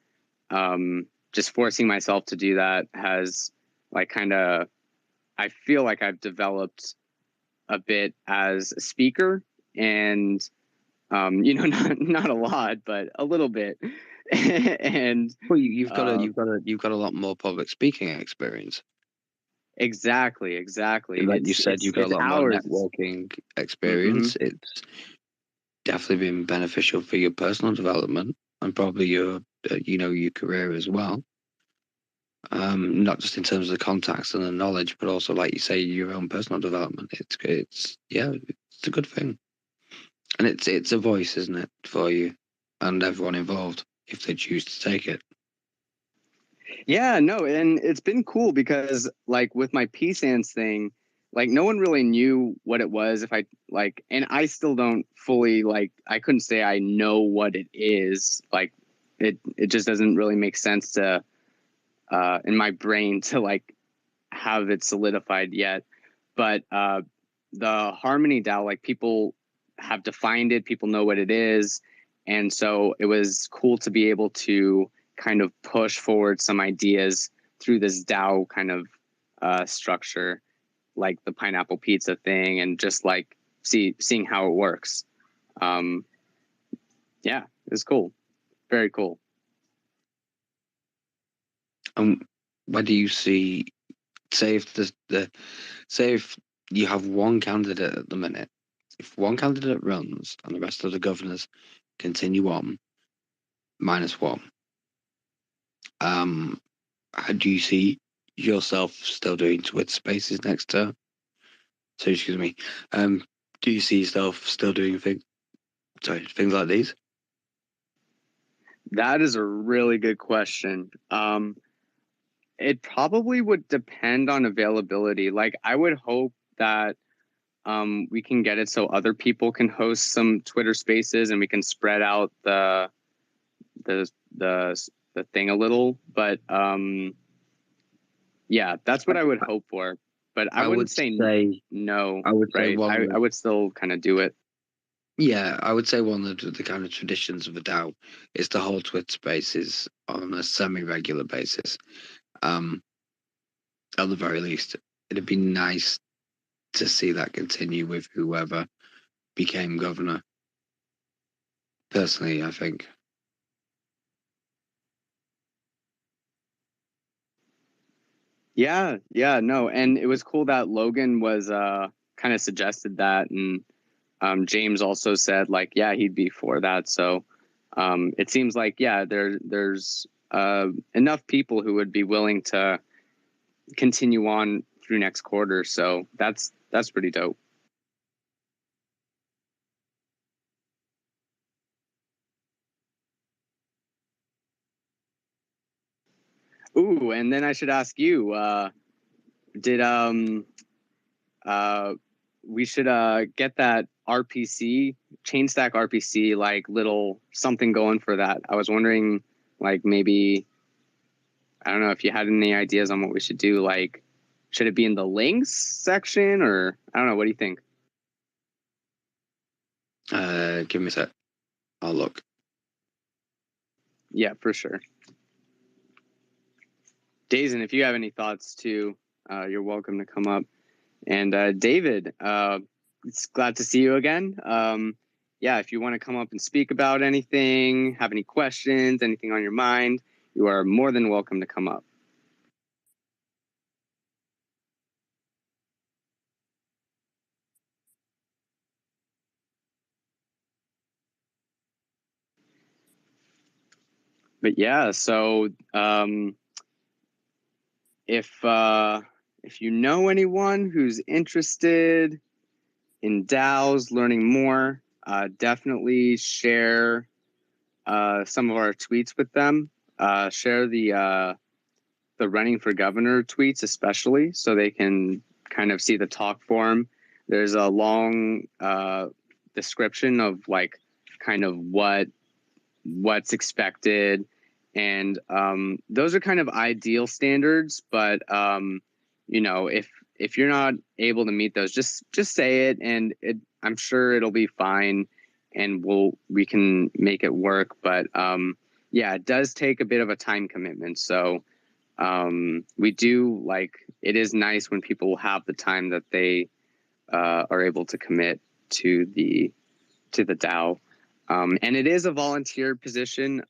just forcing myself to do that has like kind of, I feel like I've developed a bit as a speaker, and you know, not a lot, but a little bit. And
well, you've got a lot more public speaking experience.
Exactly.
Like you said, you've got a lot more networking experience. Mm-hmm. It's definitely been beneficial for your personal development and probably your your career as well. Not just in terms of the contacts and the knowledge, but also, like you say, your own personal development. It's a good thing, and it's a voice, isn't it, for you and everyone involved if they choose to take it.
Yeah, no, and it's been cool because like with my Peace Ants thing, like no one really knew what it was. If I like, and I still don't fully like. I couldn't say I know what it is. Like, it just doesn't really make sense to in my brain to like have it solidified yet. But the Harmony DAO, like people have defined it, people know what it is, and so it was cool to be able to kind of push forward some ideas through this DAO kind of structure, like the pineapple pizza thing, and just like seeing how it works. Yeah, it's cool, very cool.
Where do you see, say if you have one candidate at the minute, if one candidate runs and the rest of the governors continue on -1, how do you see yourself still doing Twitter Spaces next term? So excuse me. Do you see yourself still doing things like these?
That is a really good question. It probably would depend on availability. Like I would hope that we can get it so other people can host some Twitter Spaces and we can spread out the thing a little. But yeah, that's what I would hope for. But I wouldn't say no.
I would
right? I would still kind of do it.
Yeah, I would say one of the kind of traditions of a DAO is to hold Twitter Spaces on a semi-regular basis. At the very least, it'd be nice to see that continue with whoever became governor. Personally, I think.
Yeah, no, and it was cool that Logan was kind of suggested that, and James also said like, yeah, he'd be for that. So it seems like there's enough people who would be willing to continue on through next quarter. So that's pretty dope. Ooh, and then I should ask you, did we should get that RPC chain stack RPC like little something going for that. I was wondering like maybe I don't know if you had any ideas on what we should do. Like, should it be in the links section or I don't know. What do you think?
Give me a sec. I'll look.
Yeah, for sure. Dazen, if you have any thoughts too, you're welcome to come up. And David, it's glad to see you again. Yeah, if you want to come up and speak about anything, have any questions, anything on your mind, you are more than welcome to come up. But yeah, so if you know anyone who's interested in DAOs, learning more, definitely share some of our tweets with them. Share the running for governor tweets, especially, so they can kind of see the talk form. There's a long description of like kind of what's expected, and those are kind of ideal standards. But if you're not able to meet those, just say it, and I'm sure it'll be fine, and we can make it work. But yeah, it does take a bit of a time commitment. So we do it is nice when people have the time that they are able to commit to the DAO. And it is a volunteer position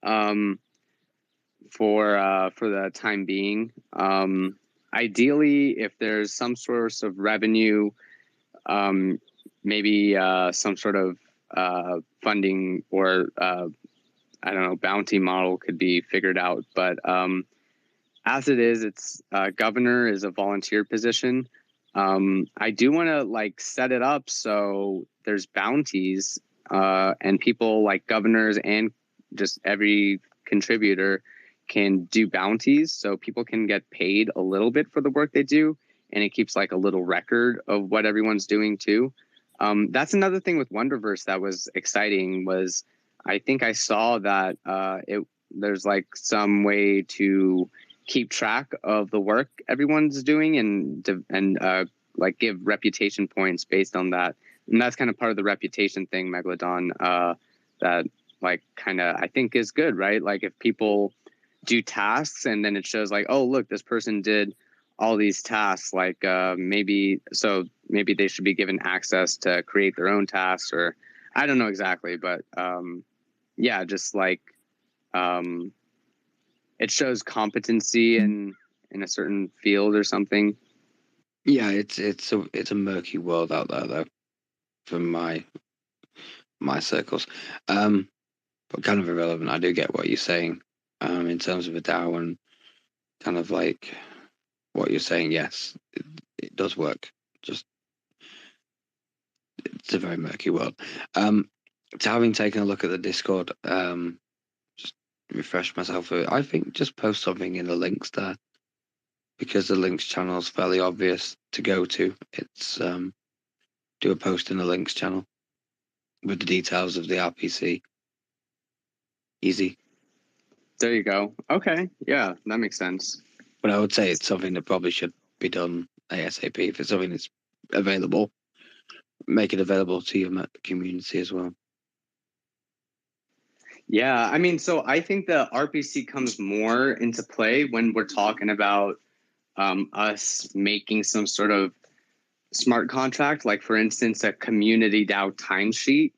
for the time being. Ideally, if there's some source of revenue, maybe some sort of funding or I don't know, bounty model could be figured out. But as it is, it's governor is a volunteer position. I do want to set it up so there's bounties and people like governors and just every contributor can do bounties, so people can get paid a little bit for the work they do. and it keeps like a little record of what everyone's doing too. That's another thing with Wonderverse that was exciting. Was I think I saw that there's like some way to keep track of the work everyone's doing and like give reputation points based on that. And that's kind of part of the reputation thing, Megalodon, that like kind of I think is good, right? Like if people do tasks and then it shows like, oh, look, this person did all these tasks, like maybe they should be given access to create their own tasks, or I don't know exactly, but yeah, just like it shows competency in a certain field or something.
Yeah, it's a murky world out there though, from my circles. But kind of irrelevant. I do get what you're saying. In terms of a DAO and kind of like what you're saying, yes, it does work. Just it's a very murky world. To having taken a look at the Discord, just refresh myself. I think just post something in the links there, because the links channel is fairly obvious to go to. It's do a post in the links channel with the details of the RPC. Easy.
There you go. Okay, yeah, that makes sense.
But I would say it's something that probably should be done ASAP. If it's something that's available, make it available to your community as well.
Yeah, I mean, so I think the RPC comes more into play when we're talking about us making some sort of smart contract, like for instance, a community DAO timesheet,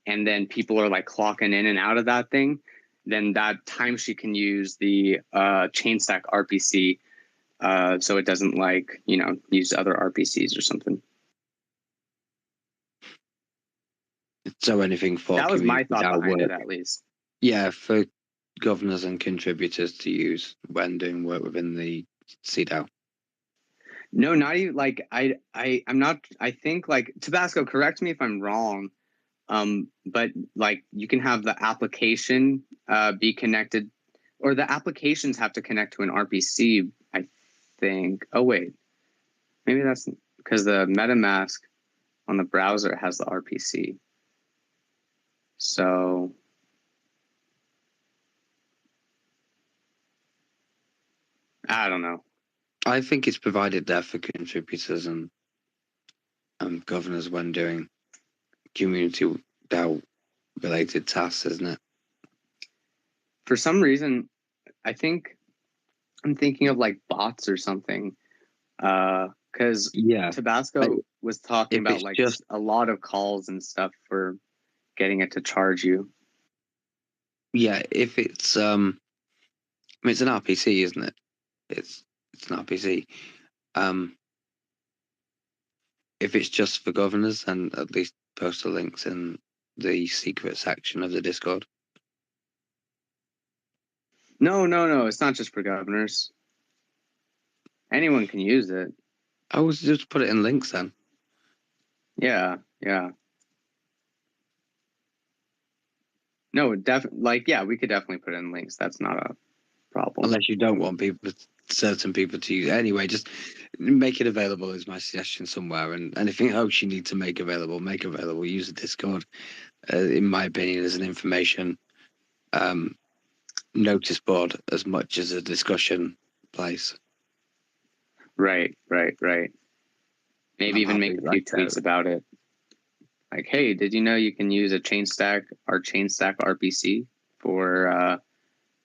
and then people are like clocking in and out of that thing. Then that timesheet can use the Chainstack RPC, so it doesn't like use other RPCs or something.
So anything for
that was my thought behind it, at least.
Yeah, for governors and contributors to use when doing work within the CDAO.
No, not even like I'm not. I think like Tabasco. Correct me if I'm wrong. But like you can have the application be connected, or the applications have to connect to an RPC. I think. Oh wait, maybe that's because the MetaMask on the browser has the RPC. So. I don't know.
I think it's provided there for contributors and governors when doing community DAO related tasks, isn't it?
For some reason, I think I'm thinking of like bots or something. Because Tabasco was talking about like just a lot of calls and stuff for getting it to charge you.
Yeah, if it's I mean, it's an RPC, isn't it? It's an RPC. If it's just for governors, then at least post the links in the secret section of the Discord.
No, it's not just for governors. Anyone can use it.
I was just put it in links then.
Yeah. No, we could definitely put it in links. That's not a problem.
Unless you don't want certain people to use it. Anyway, just make it available is my suggestion somewhere. And anything else you need to make available. Use the Discord, in my opinion, as an information notice board as much as a discussion place.
Right. Maybe even make a few tweets about it. Like, hey, did you know you can use our Chainstack RPC for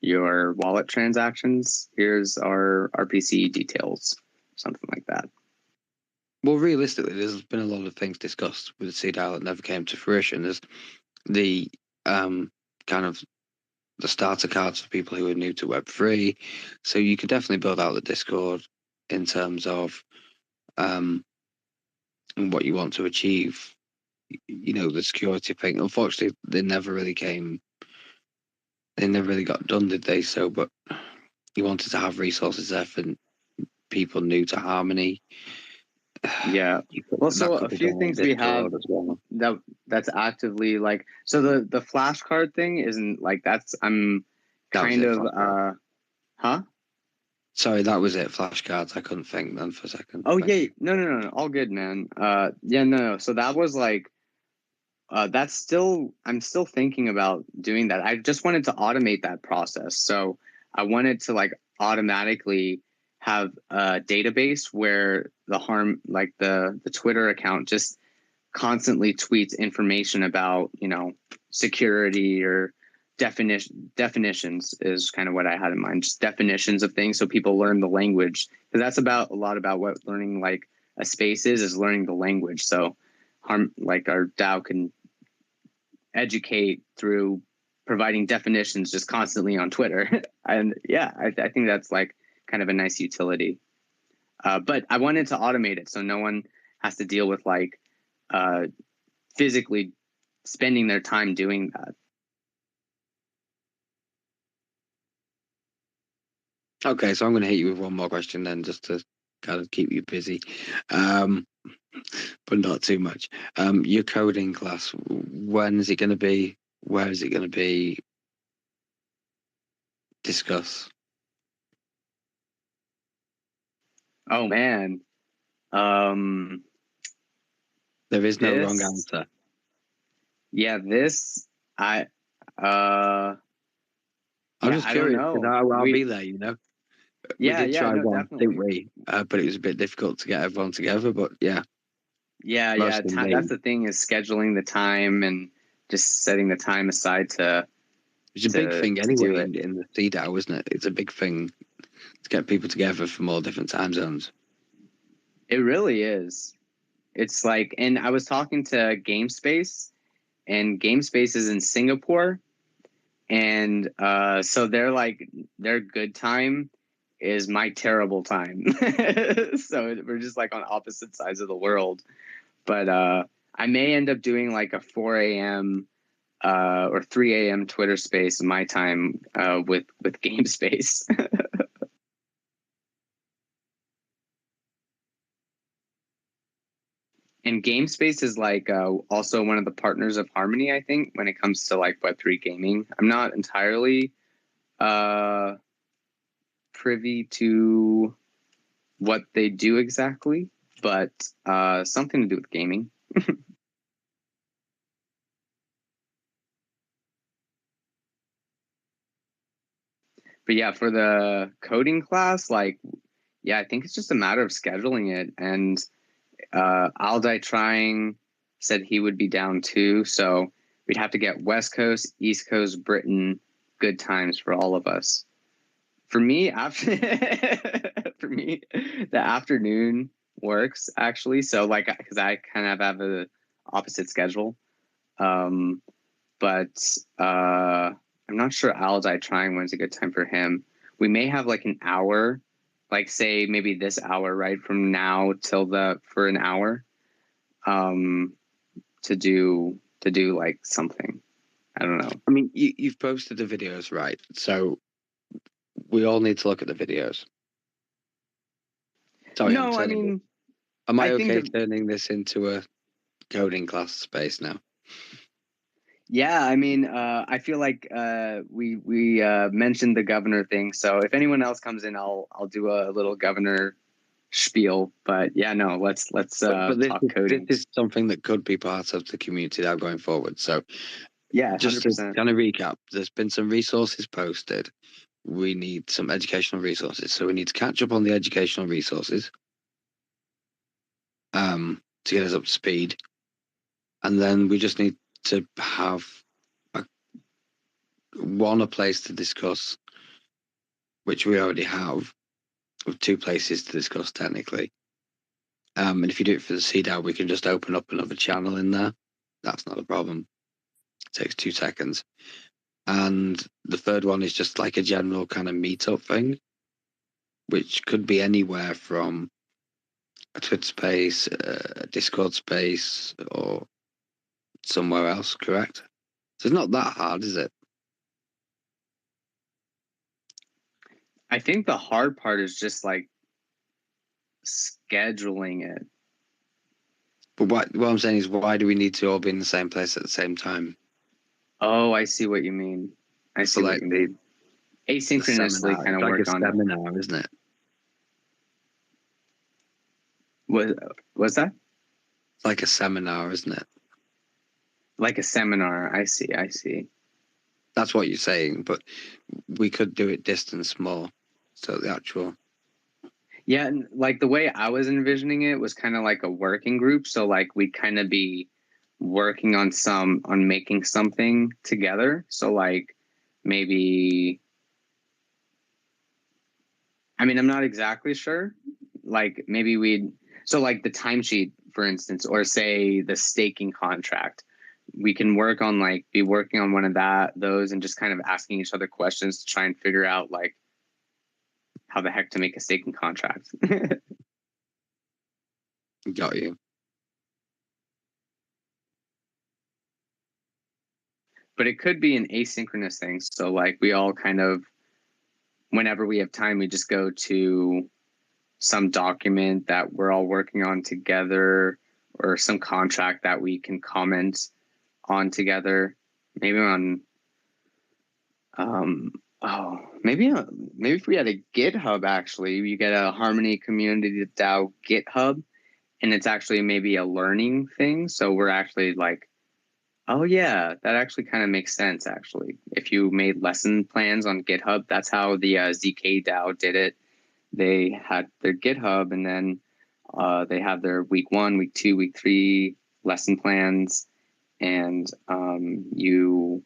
your wallet transactions? Here's our RPC details, something like that.
Well, realistically, there's been a lot of things discussed with the CDAO that never came to fruition. There's the kind of the starter cards for people who are new to Web3. So you could definitely build out the Discord in terms of what you want to achieve. The security thing. Unfortunately, they never really got done, did they? So, but you wanted to have resources there for people new to Harmony.
Yeah. Well, so a few things we have that's actively like, so the flashcard thing isn't like, that's, I'm kind of, huh?
Sorry, that was it. Flashcards. I couldn't think then for a second.
Oh yeah, no, all good, man. Yeah, no. So that was like, that's still, I'm still thinking about doing that. I just wanted to automate that process. So I wanted to like automatically have a database where like the Twitter account just constantly tweets information about, security or definitions is kind of what I had in mind. Just definitions of things so people learn the language, because that's a lot about what learning like a space is learning the language. So like our DAO can educate through providing definitions just constantly on Twitter. And yeah, I think that's like kind of a nice utility. But I wanted to automate it so no one has to deal with like physically spending their time doing that.
Okay, so I'm going to hit you with one more question then, just to kind of keep you busy, but not too much. Your coding class, when is it going to be? Where is it going to be? Discuss.
Oh man,
there is no wrong answer.
Yeah, this I'm
just curious. I'll be there. We did try one,
definitely.
didn't we? But it was a bit difficult to get everyone together. But yeah.
Yeah. That's the thing, is scheduling the time and just setting the time aside to.
It's a big thing anyway in the DAO, isn't it? It's a big thing to get people together from all different time zones.
It really is. It's like, and I was talking to GameSpace, and GameSpace is in Singapore, and so their good time is my terrible time. So we're just like on opposite sides of the world. But I may end up doing like a 4 a.m. Or 3 a.m. Twitter space in my time with GameSpace. And GameSpace is like also one of the partners of Harmony, I think, when it comes to like Web3 gaming. I'm not entirely privy to what they do exactly, but something to do with gaming. But yeah, for the coding class, like, yeah, I think it's just a matter of scheduling it. And Aldai Trying said he would be down too. So we'd have to get West Coast, East Coast, Britain, good times for all of us. For me, for me, the afternoon works actually. So like, because I kind of have a opposite schedule. But I'm not sure Aldai Trying when's a good time for him. We may have like an hour, like say maybe this hour, right from now till for an hour, to do like something. I don't know.
I mean, you've posted the videos, right? So we all need to look at the videos. Sorry,
no, I mean,
am I okay turning this into a coding class space now?
Yeah, I mean, I feel like we mentioned the governor thing. So if anyone else comes in, I'll do a little governor spiel. But yeah, no, let's talk coding.
This is something that could be part of the community now going forward. So
yeah, 100%.
Just to kind of recap, there's been some resources posted. We need some educational resources. So we need to catch up on the educational resources to get us up to speed. And then we just need to have a place to discuss, which we already have, with 2 places to discuss technically. And if you do it for the CDAO, we can just open up another channel in there. That's not a problem. It takes 2 seconds. And the third one is just like a general kind of meetup thing, which could be anywhere from a Twitter space, a Discord space, or somewhere else, correct? So it's not that hard, is it?
I think the hard part is just like scheduling it.
But what I'm saying is, why do we need to all be in the same place at the same time?
Oh, I see what you mean. I see what you mean. Asynchronously kind of work on it.
It's like a seminar, isn't it?
Was that
Like a seminar, isn't it?
like a seminar? I see.
That's what you're saying, but we could do it distance more. So the actual.
Yeah, and like the way I was envisioning it was kind of like a working group. So like we'd kind of be working on making something together. So like maybe, I mean, I'm not exactly sure. Like maybe so like the timesheet, for instance, or say the staking contract. We can be working on one of those and just kind of asking each other questions to try and figure out like how the heck to make a staking contract.
Got you.
But it could be an asynchronous thing. So like we all kind of, whenever we have time, we just go to some document that we're all working on together or some contract that we can comment on together. Maybe on, maybe if we had a GitHub, actually, you get a Harmony Community DAO GitHub, and it's actually maybe a learning thing. So we're actually like, oh yeah, that actually kind of makes sense. Actually, if you made lesson plans on GitHub, that's how the ZK DAO did it. They had their GitHub, and then they have their week 1, week 2, week 3 lesson plans, and you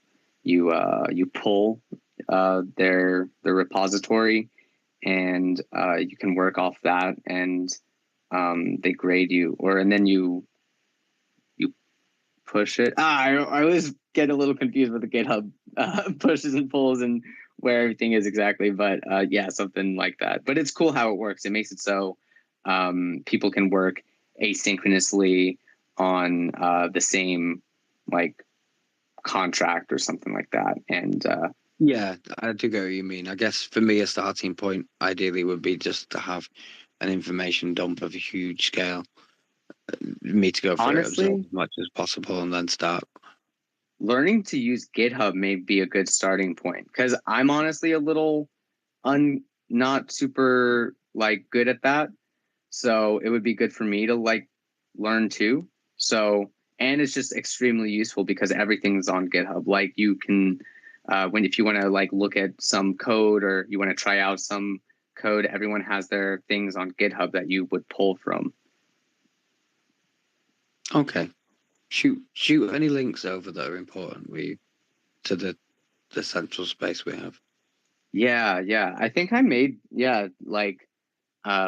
pull their repository, and you can work off that, and they grade you, and then you push it. I always get a little confused with the GitHub pushes and pulls and where everything is exactly, but yeah, something like that. But it's cool how it works. It makes it so people can work asynchronously on the same like contract or something like that. And
yeah, I do get what you mean. I guess for me, a starting point ideally would be just to have an information dump of a huge scale. Me to go through it, absorb as much as possible, and then start.
Learning to use GitHub may be a good starting point, because I'm honestly a little not super like good at that. So it would be good for me to like learn too. So, and it's just extremely useful because everything's on GitHub. Like you can, if you want to like look at some code or you want to try out some code, everyone has their things on GitHub that you would pull from.
Okay. Shoot any links over that are important to the central space we have.
Yeah. I think I made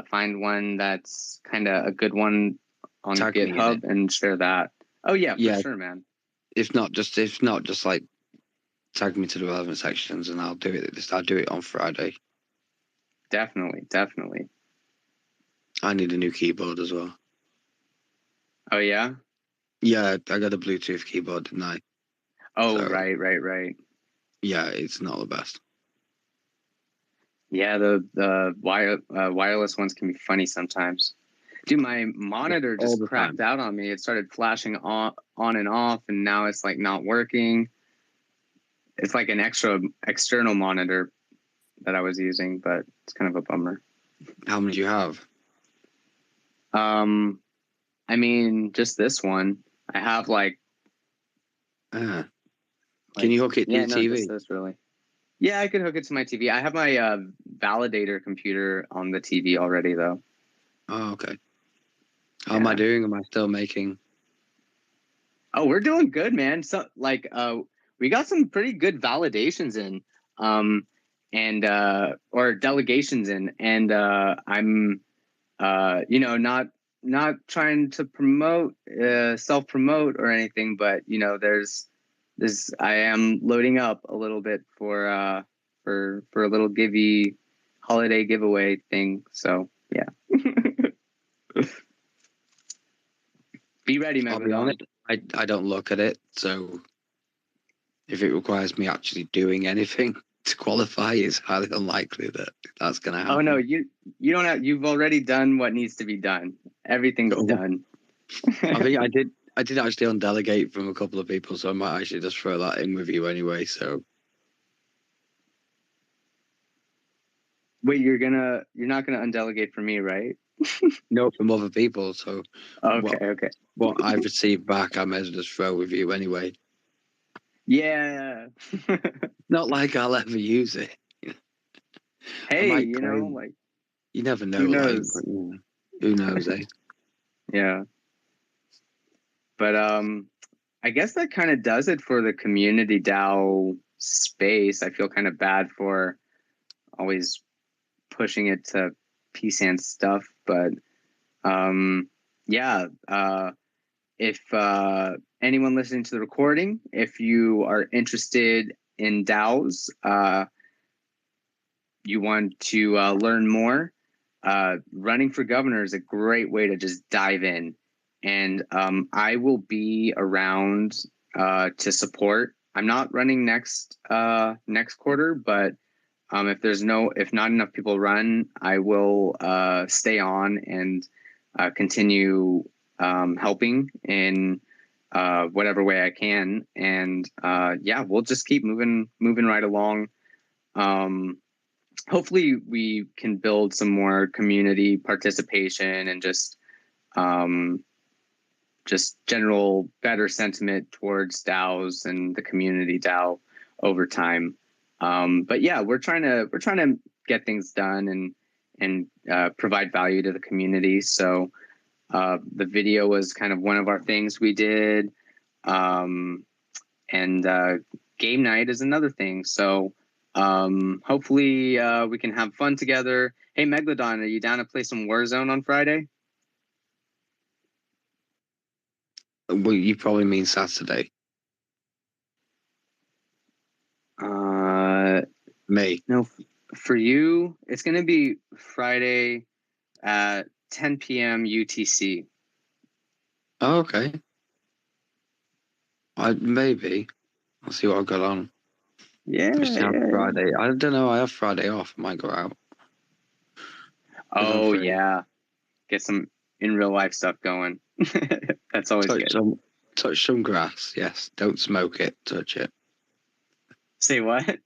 find one that's kind of a good one on
Tag
GitHub and share that. Oh yeah,
yeah,
for sure, man.
If not just like tag me to the relevant sections and I'll do it on Friday.
Definitely.
I need a new keyboard as well.
Oh yeah?
Yeah, I got a Bluetooth keyboard, didn't I?
Oh, so, right.
Yeah, it's not the best.
Yeah, the wireless ones can be funny sometimes. Dude, my monitor just crapped out on me. It started flashing on and off, and now it's like not working. It's like an external monitor that I was using, but it's kind of a bummer.
How many do you have?
I mean, just this one. I have like.
Can you hook it to your TV?
Just this really. Yeah, I could hook it to my TV. I have my validator computer on the TV already, though.
Oh, okay. How am I doing? Am I still making?
Oh, we're doing good, man. So, like, we got some pretty good validations in, or delegations in, and I'm, not trying to promote, self promote or anything, but there's I am loading up a little bit for a little holiday giveaway thing. So yeah. Be ready, man.
I'll be honest, I don't look at it, so if it requires me actually doing anything to qualify, it's highly unlikely that that's going to happen.
Oh no, you don't have. You've already done what needs to be done. Everything's done.
I think I did actually undelegate from a couple of people, so I might actually just throw that in with you anyway. So
wait, you're not gonna undelegate for me, right?
No, from other people. So
Okay.
what I've received back, I may as well just throw with you anyway.
Yeah.
Not like I'll ever use it.
Hey, you know, like,
you never know.
who knows?
Who knows, eh?
Yeah. But I guess that kind of does it for the community DAO space. I feel kind of bad for always pushing it to PSAN stuff, but yeah. If anyone listening to the recording, if you are interested in DAOs, you want to learn more, running for governor is a great way to just dive in. And I will be around to support. I'm not running next quarter, but if not enough people run, I will stay on and continue helping in whatever way I can. And yeah, we'll just keep moving right along. Hopefully we can build some more community participation and just general better sentiment towards DAOs and the community DAO over time. But yeah, we're trying to get things done and provide value to the community. So the video was kind of one of our things we did, and game night is another thing. So hopefully we can have fun together. Hey, Megalodon, are you down to play some Warzone on Friday?
Well, you probably mean Saturday. Me.
No, for you, it's going to be Friday at 10 p.m. UTC.
Oh, okay. Maybe. I'll see what I've got on.
Yeah.
Friday. I don't know. I have Friday off. I might go out.
Oh, yeah. Get some in real life stuff going. That's always good.
Touch some grass. Yes. Don't smoke it. Touch it.
Say what?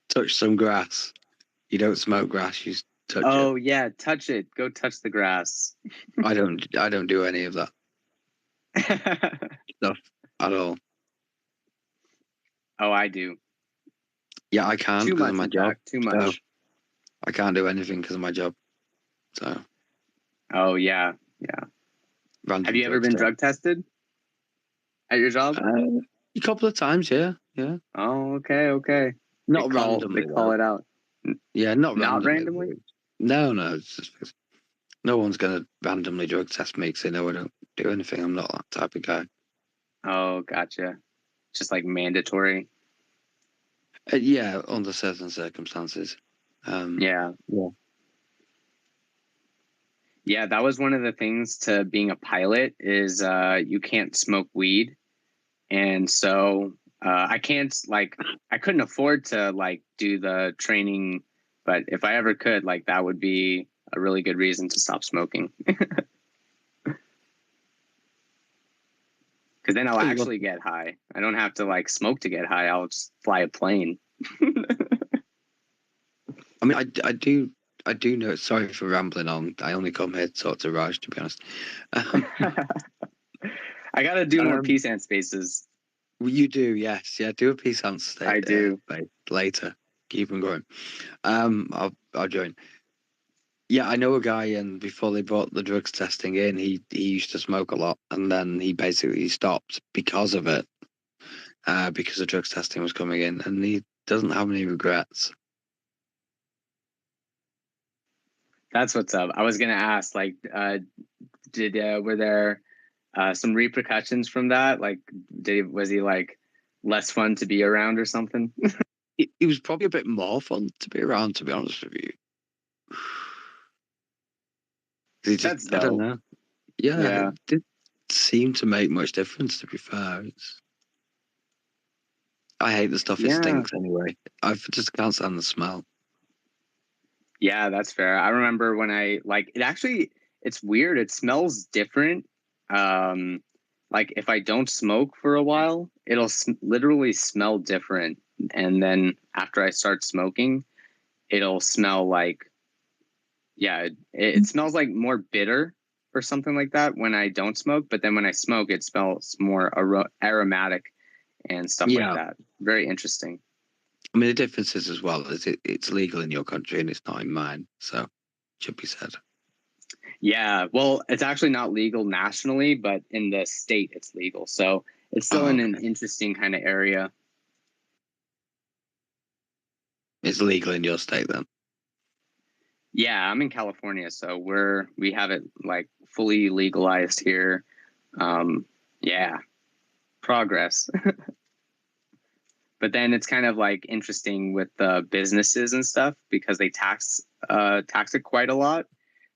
Touch some grass. You don't smoke grass. You touch it.
Oh, yeah. Touch it. Go touch the grass.
I don't do any of that stuff at all.
Oh, I do.
Yeah, I can't because of my job.
Too much. So
I can't do anything because of my job. So.
Oh, yeah.
Random
have you ever been drug tested at your job?
A couple of times, yeah.
Oh, okay.
Not randomly.
They call it out.
Yeah, not
randomly.
No. It's just, no one's going to randomly drug test me because they know I don't do anything. I'm not that type of guy.
Oh, gotcha. Just like mandatory.
Yeah, under certain circumstances.
Yeah, that was one of the things to being a pilot is you can't smoke weed. And so I couldn't afford to do the training, but if I ever could, that would be a really good reason to stop smoking. Because then I'll actually get high. I don't have to smoke to get high. I'll just fly a plane.
I mean, I do know. Sorry for rambling on. I only come here to talk to Raj, to be honest.
I got to do more PSAN spaces.
You do, yes. Yeah, do a PSAN space.
I do.
Later. Keep them going. I'll join. Yeah, I know a guy, and before they brought the drugs testing in, he used to smoke a lot, and then he basically stopped because of it, because the drugs testing was coming in, and he doesn't have any regrets.
That's what's up. I was gonna ask, were there some repercussions from that? Was he less fun to be around or something?
He was probably a bit more fun to be around, to be honest with you.
That's dope.
I don't know. Yeah, it didn't seem to make much difference, to be fair. I hate the stuff. It stinks anyway. I just can't stand the smell.
Yeah, that's fair. I remember when it's weird. It smells different. If I don't smoke for a while, it'll literally smell different. And then after I start smoking, it'll smell like Yeah, it smells like more bitter or something like that when I don't smoke. But then when I smoke, it smells more aromatic and stuff like that. Very interesting.
I mean, the difference is as well is it's legal in your country and it's not in mine, so it should be said.
Yeah, well, it's actually not legal nationally, but in the state it's legal. So it's still in an interesting kind of area.
It's legal in your state then?
Yeah, I'm in California, so we have it like fully legalized here. Yeah, progress. But then it's kind of like interesting with the businesses and stuff because they tax it quite a lot.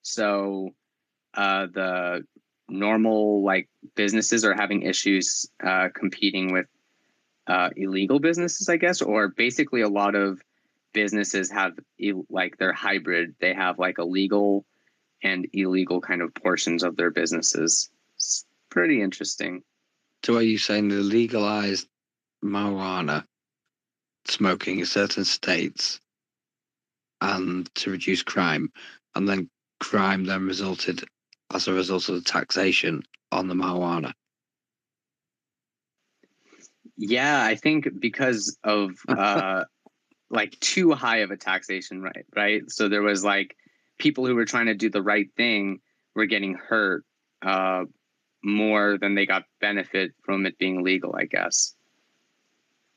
So the normal like businesses are having issues competing with illegal businesses, I guess, or basically a lot of businesses have like they're hybrid. They have like a legal and illegal kind of portions of their businesses. It's pretty interesting.
So are you saying the legalized marijuana smoking in certain states and to reduce crime, and then crime then resulted as a result of the taxation on the marijuana?
Yeah, I think because of like too high of a taxation rate, right? So there was like people who were trying to do the right thing were getting hurt more than they got benefit from it being legal, I guess.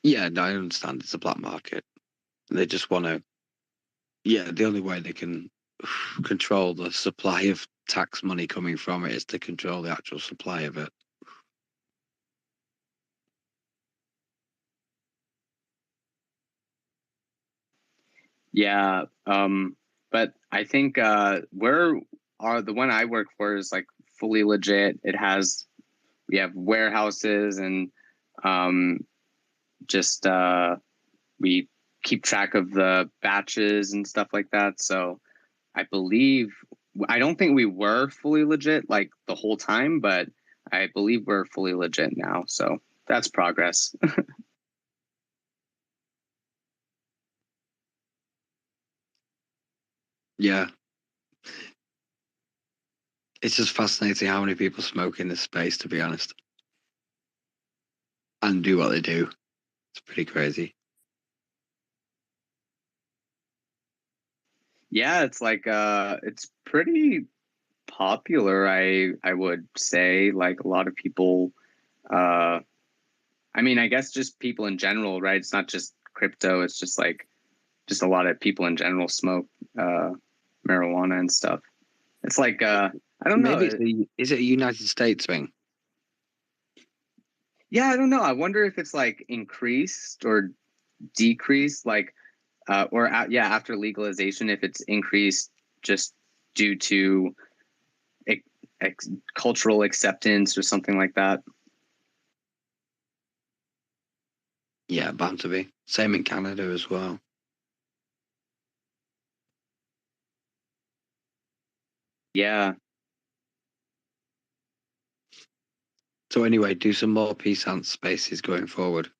Yeah, no, I understand it's a black market. They just want to, the only way they can control the supply of tax money coming from it is to control the actual supply of it.
Yeah, but I think the one I work for is like fully legit. We have warehouses and just we keep track of the batches and stuff like that. So I don't think we were fully legit like the whole time, but I believe we're fully legit now. So that's progress.
Yeah. It's just fascinating how many people smoke in this space, to be honest, and do what they do. It's pretty crazy.
Yeah, it's like it's pretty popular, I would say. Like a lot of people I mean, I guess just people in general, right? It's not just crypto, it's just like just a lot of people in general smoke marijuana and stuff. It's like I don't know.
Is it a United States thing?
Yeah, I don't know. I wonder if it's like increased or decreased, like after legalization, if it's increased just due to cultural acceptance or something like that.
Yeah, bound to be. Same in Canada as well.
Yeah.
So anyway, do some more peace ant spaces going forward.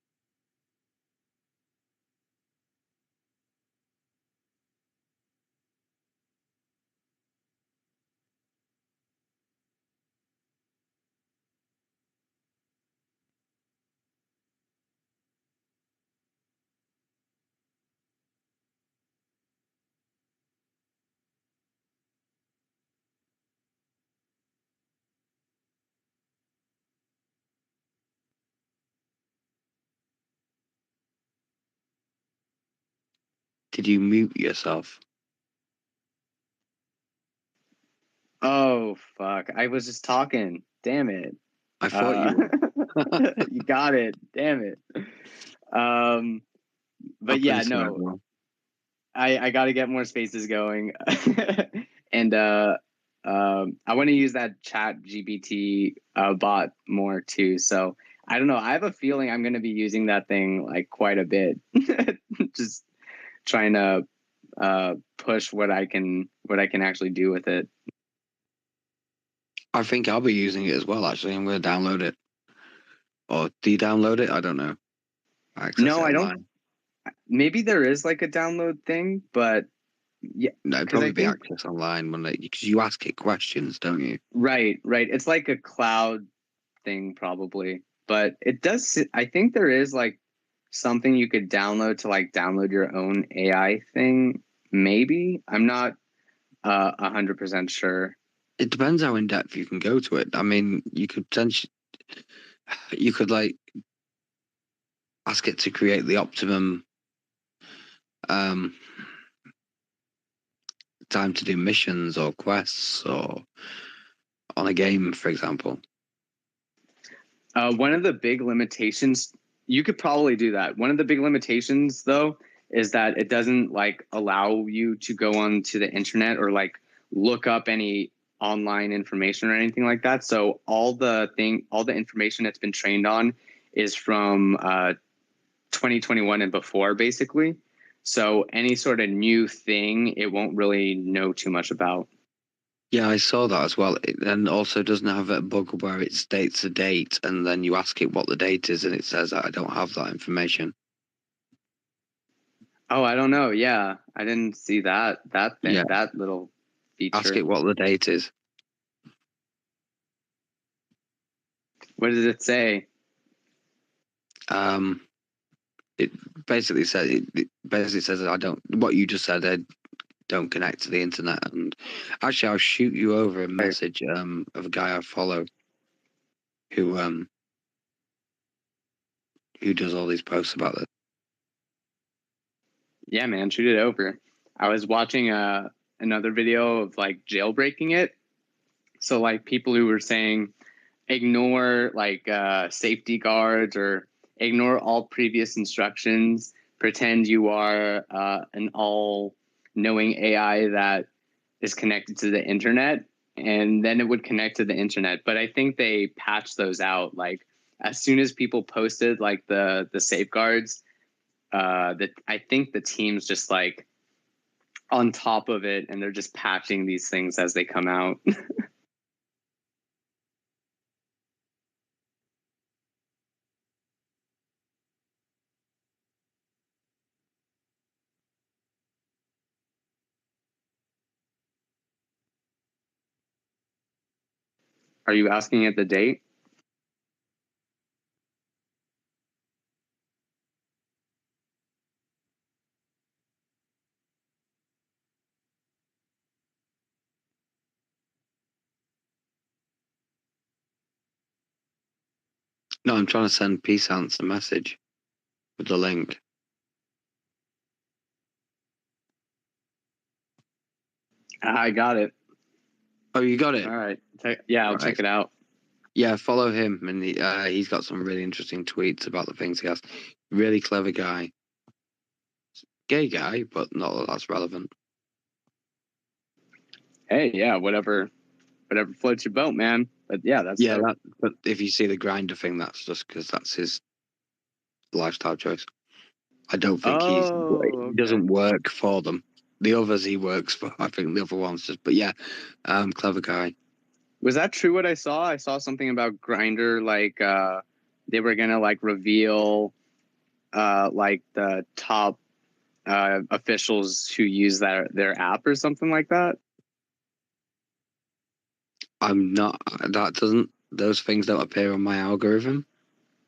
Did you mute yourself?
Oh fuck! I was just talking. Damn it!
I thought you were.
You got it. Damn it. But yeah, no. I got to get more spaces going, and I want to use that Chat GPT bot more too. So I don't know. I have a feeling I'm going to be using that thing like quite a bit. Just trying to push what I can actually do with it.
I think I'll be using it as well. Actually, I'm going to download it, or de-download it. I don't know.
No, I don't. Maybe there is like a download thing, but Yeah,
No, it'd
'cause
probably
I
be
think
access online, wouldn't it? Because you ask it questions, don't you?
right. It's like a cloud thing probably, but it does. I think there is like something you could download to like download your own AI thing. Maybe I'm not 100% sure.
It depends how in depth you can go to it. I mean, you could like ask it to create the optimum um, time to do missions or quests or on a game, for example.
One of the big limitations, you could probably do that. One of the big limitations, though, is that it doesn't like allow you to go onto the internet or like look up any online information or anything like that. So all the information that's been trained on is from 2021 and before, basically. So any sort of new thing, it won't really know too much about.
Yeah, I saw that as well. It then also doesn't have a bug where it states a date and then you ask it what the date is and it says, I don't have that information.
Oh, I don't know. Yeah, I didn't see that thing,
Yeah.
that little feature.
Ask it what the date is.
What does it say?
It basically says I don't. What you just said, I don't connect to the internet. And actually, I'll shoot you over a message of a guy I follow who does all these posts about this.
Yeah, man, shoot it over. I was watching another video of like jailbreaking it. So like people who were saying ignore like safety guards or ignore all previous instructions, pretend you are an all-knowing AI that is connected to the internet, and then it would connect to the internet. But I think they patched those out. Like as soon as people posted like the safeguards, that I think the team's just like on top of it, and they're just patching these things as they come out. Are you asking at the date?
No, I'm trying to send Peace Ants a message with the link.
I got it.
Oh, you got it?
All right. Yeah, I'll check it out.
Yeah, follow him, and he's got some really interesting tweets about the things he has. Really clever guy. Gay guy, but not that that's relevant.
Hey, yeah, whatever floats your boat, man. But yeah, that's dope.
But if you see the grinder thing, that's just because that's his lifestyle choice. I don't think he doesn't work for them. The others he works for. I think the other ones just. But yeah, clever guy.
Was that true? What I saw something about Grindr, like they were gonna like reveal like the top officials who use their app or something like that.
I'm not. Those things don't appear on my algorithm.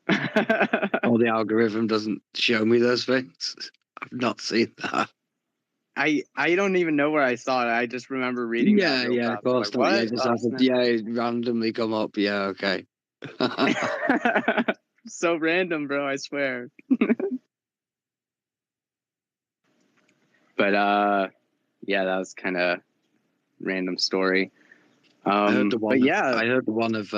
Or the algorithm doesn't show me those things. I've not seen that.
I don't even know where I saw it. I just remember reading that.
Yeah, of course.
Like, what?
It randomly come up. Yeah, okay.
So random, bro, I swear. But yeah, that was kind of random story.
I heard the one.
But yeah,
I heard the one of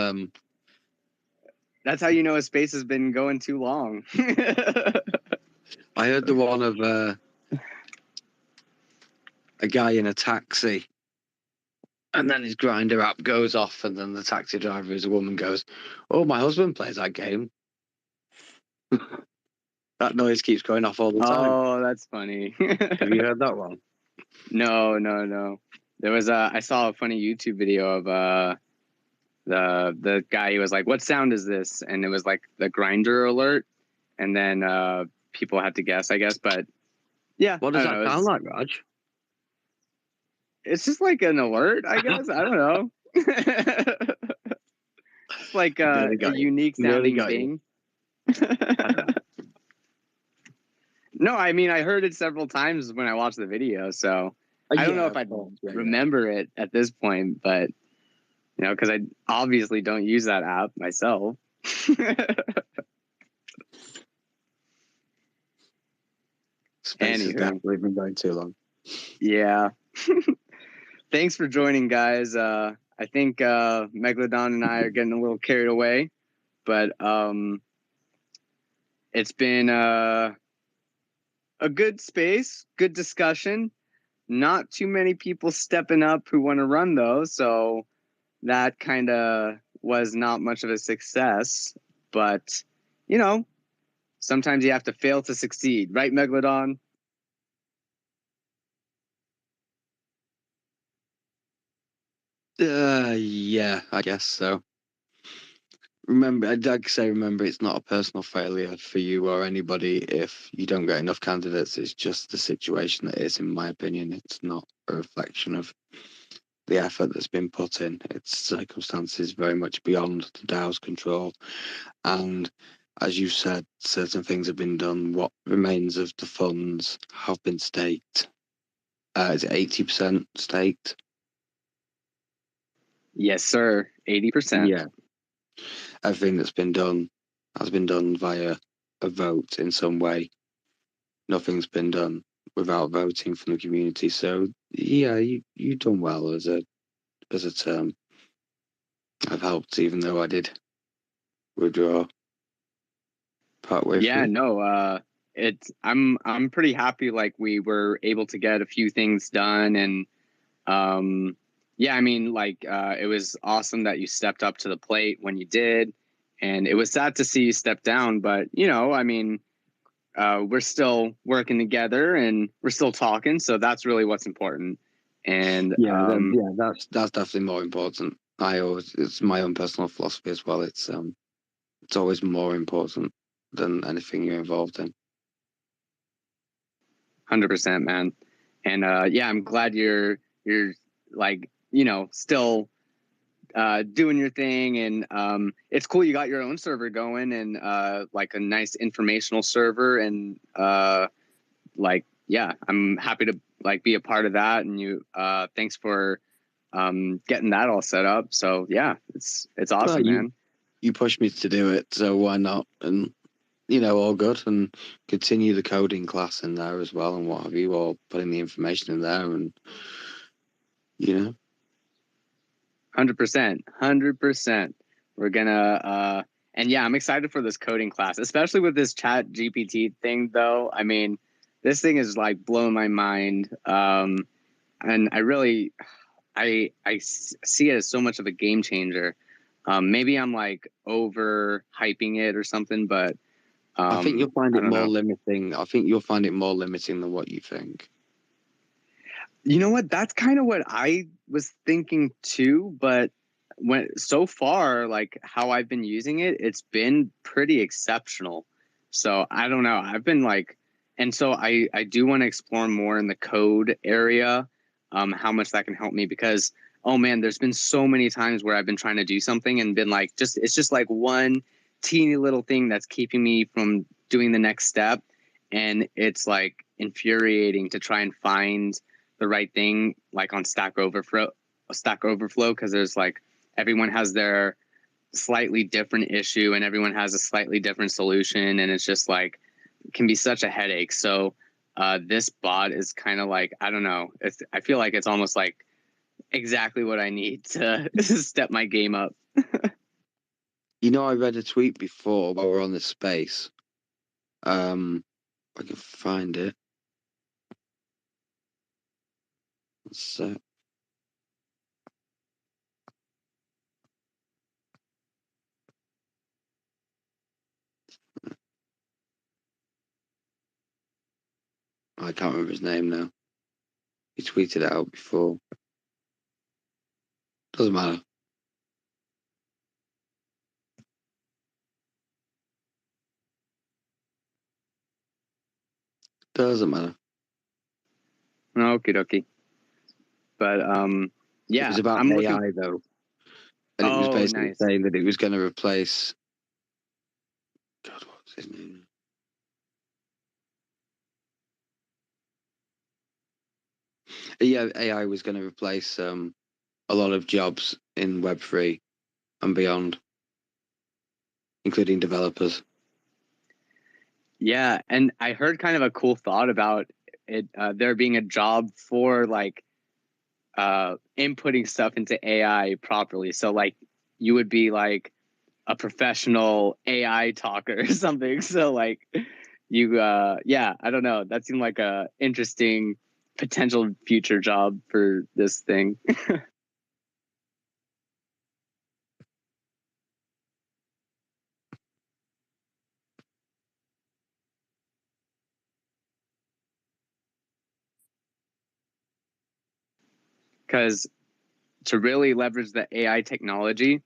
that's how you know a space has been going too long.
I heard the one of a guy in a taxi, and then his Grindr app goes off, and then the taxi driver, who's a woman, goes, "Oh, my husband plays that game." That noise keeps going off all the time.
Oh, that's funny.
Have you heard that one?
No. There was I saw a funny YouTube video of the guy. He was like, "What sound is this?" And it was like the Grindr alert, and then people had to guess, I guess. But yeah,
What does that sound like, Raj?
it's just like an alert, I guess. I don't know. It's like a unique sounding ding. No, I mean, I heard it several times when I watched the video, so I don't know if I'd remember it at this point, but, because I obviously don't use that app myself.
Space has definitely been going too long.
Yeah. Thanks for joining, guys. I think Megalodon and I are getting a little carried away, but it's been a good space, good discussion. Not too many people stepping up who want to run, though, so that kind of was not much of a success. But, sometimes you have to fail to succeed. Right, Megalodon?
Yeah, I guess so. Remember, I'd like to say, it's not a personal failure for you or anybody if you don't get enough candidates. It's just the situation that is, in my opinion. It's not a reflection of the effort that's been put in. It's circumstances very much beyond the DAO's control. And as you said, certain things have been done. What remains of the funds have been staked. Is it 80% staked?
Yes, sir. 80%.
Yeah. Everything that's been done has been done via a vote in some way. Nothing's been done without voting from the community. So yeah, you've done well as a term. I've helped, even though I did withdraw partway through.
Yeah, no, I'm pretty happy, like, we were able to get a few things done, and yeah, I mean, like, it was awesome that you stepped up to the plate when you did, and it was sad to see you step down, but I mean, we're still working together and we're still talking, so that's really what's important. And
that's definitely more important. It's my own personal philosophy as well. It's always more important than anything you're involved in.
100%, man. And yeah, I'm glad you're like, still doing your thing, and it's cool you got your own server going, and like a nice informational server, and like, yeah, I'm happy to like be a part of that, and you thanks for getting that all set up. So yeah, it's awesome, man.
You pushed me to do it, so why not? And all good, and continue the coding class in there as well, and what have you, or putting the information in there, and
100%. We're gonna and yeah, I'm excited for this coding class, especially with this chat GPT thing, though. I mean, this thing is like blowing my mind. And I really, I see it as so much of a game changer. Maybe I'm like over hyping it or something, but
I think you'll find it more limiting. I think you'll find it more limiting than what you think.
You know what? That's kind of what I was thinking too, but so far, like how I've been using it, it's been pretty exceptional. So I don't know. I've been like, and so I do want to explore more in the code area, how much that can help me, because oh man, there's been so many times where I've been trying to do something and been like, it's just like one teeny little thing that's keeping me from doing the next step, and it's like infuriating to try and find the right thing, like on Stack Overflow, because there's like everyone has their slightly different issue and everyone has a slightly different solution, and it's just like it can be such a headache. So this bot is kind of like, I don't know, I feel like it's almost like exactly what I need to step my game up.
I read a tweet before while we're on this space. I can find it. So I can't remember his name now. He tweeted it out before. Doesn't matter. Doesn't matter.
Okie dokie. But yeah,
it was about
I'm
AI though, and it was basically saying that it was going to replace. God, what was his name? Yeah, AI was going to replace a lot of jobs in Web3 and beyond, including developers.
Yeah, and I heard kind of a cool thought about it. There being a job for like inputting stuff into AI properly. So like you would be like a professional AI talker or something. So like you, yeah, I don't know. That seemed like a interesting potential future job for this thing. Because to really leverage the AI technology,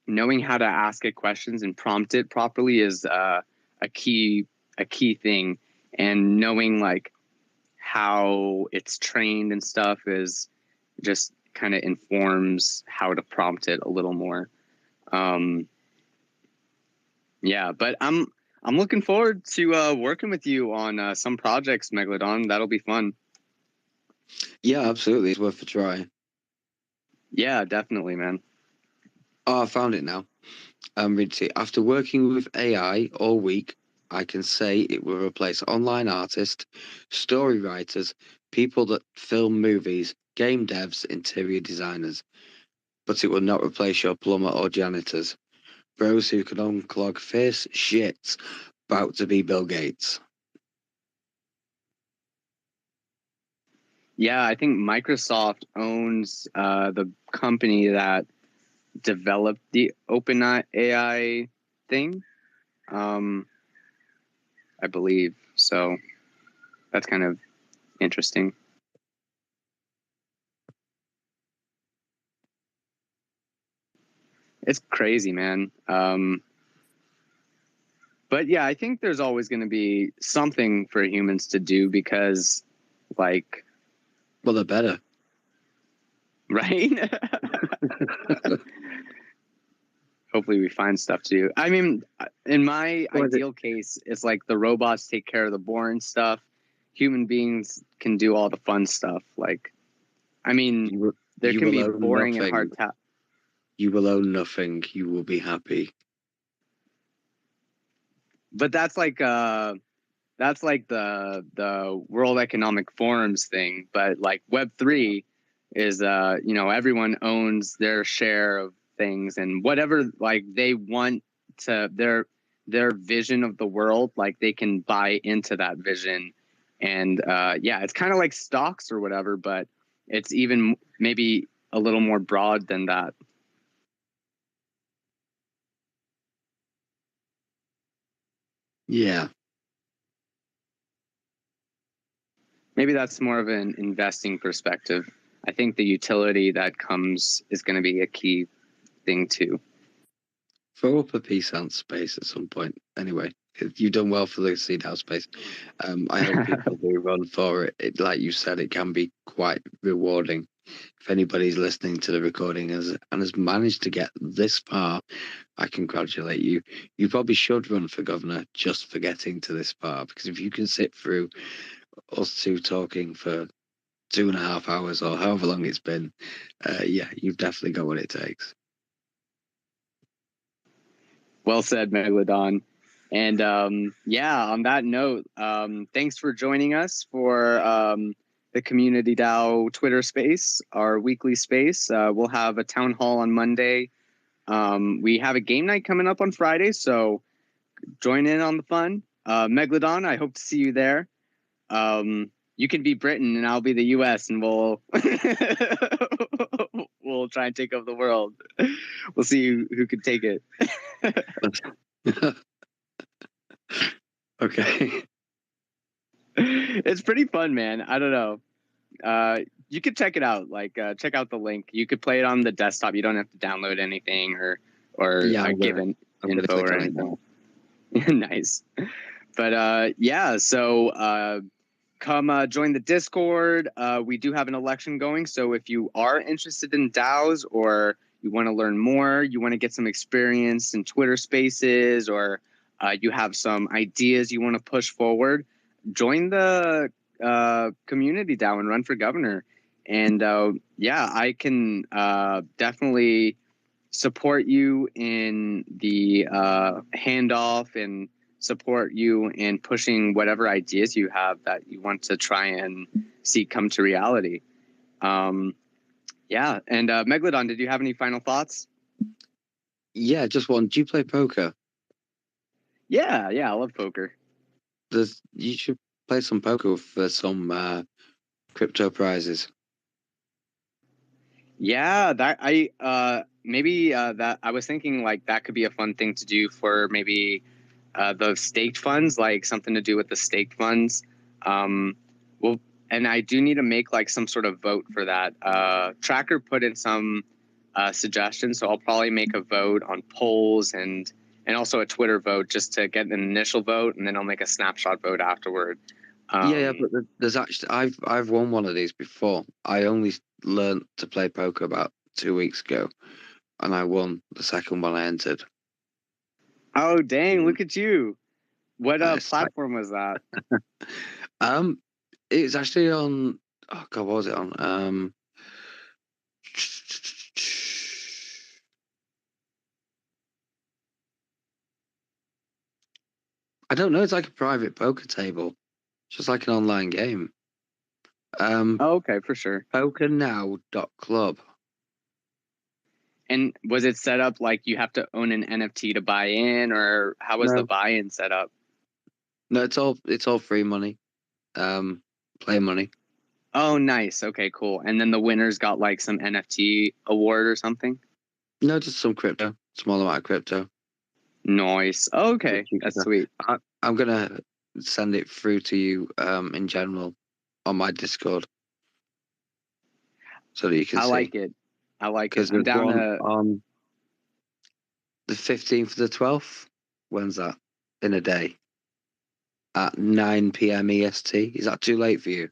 knowing how to ask it questions and prompt it properly is a key thing, and knowing like how it's trained and stuff is just kind of informs how to prompt it a little more. Yeah, but I'm looking forward to working with you on some projects, Megalodon. That'll be fun.
Yeah, absolutely. It's worth a try.
Yeah, definitely, man.
Oh, I found it now. Read it. After working with AI all week, I can say it will replace online artists, story writers, people that film movies, game devs, interior designers. But it will not replace your plumber or janitors. Bros who can unclog fierce shits about to be Bill Gates.
Yeah, I think Microsoft owns the company that developed the open AI thing. I believe so. That's kind of interesting. It's crazy, man. But yeah, I think there's always going to be something for humans to do because, like,
well, they're better,
right? Hopefully we find stuff to do. I mean, in my ideal case, it's like the robots take care of the boring stuff. Human beings can do all the fun stuff. Like, I mean, there can be boring and hard tasks.
You will own nothing. You will be happy.
But that's like the World Economic Forum's thing. But like Web3 is everyone owns their share of things, and whatever like they want to their vision of the world, like they can buy into that vision. And yeah, it's kind of like stocks or whatever, but it's even maybe a little more broad than that.
Yeah.
Maybe that's more of an investing perspective. I think the utility that comes is going to be a key thing too.
Throw up a peace out space at some point. Anyway, you've done well for the seed house space. I hope people do run for it. Like you said, it can be quite rewarding. If anybody's listening to the recording and has managed to get this far, I congratulate you. You probably should run for governor just for getting to this far, because if you can sit through us two talking for 2.5 hours or however long it's been, yeah, you've definitely got what it takes.
Well said, Megalodon. And yeah, on that note, thanks for joining us for the Community DAO Twitter space, our weekly space. We'll have a town hall on Monday. We have a game night coming up on Friday, so join in on the fun. Megalodon, I hope to see you there. You can be Britain and I'll be the US, and we'll we'll try and take over the world. We'll see who can take it.
Okay.
It's pretty fun, man. I don't know. You could check it out. Like, check out the link. You could play it on the desktop. You don't have to download anything or give info or anything. Nice. But yeah, so come join the Discord. We do have an election going, so if you are interested in DAOs or you want to learn more, you want to get some experience in Twitter Spaces, or you have some ideas you want to push forward, join the community DAO and run for governor. And yeah, I can definitely support you in the handoff and support you in pushing whatever ideas you have that you want to try and see come to reality. Yeah, and Megalodon, did you have any final thoughts?
Yeah, just one. Do you play poker?
Yeah, I love poker.
You should play some poker for some crypto prizes.
Yeah, that I maybe that I was thinking like that could be a fun thing to do for maybe those staked funds, like something to do with the staked funds. Well, and I do need to make like some sort of vote for that. Tracker put in some suggestions, so I'll probably make a vote on polls and also a Twitter vote just to get an initial vote, and then I'll make a snapshot vote afterward.
Yeah, but there's actually I've won one of these before. I only learned to play poker about 2 weeks ago, and I won the second one I entered.
Oh dang! Look at you. What platform was that?
It's actually on. Oh God, what was it on? I don't know. It's like a private poker table, just like an online game.
Oh, okay, for sure.
Pokernow.club.
And was it set up like you have to own an NFT to buy in, or how was the buy-in set up?
No, it's all free money. Play money.
Oh, nice. Okay, cool. And then the winners got like some NFT award or something?
No, just some crypto. Small amount of crypto.
Nice. Okay, that's sweet.
I'm gonna send it through to you in general on my Discord so that you can see.
I like it.
Because
I'm down
on the 15th to the 12th. When's that? In a day. At 9 p.m. EST. Is that too late for you?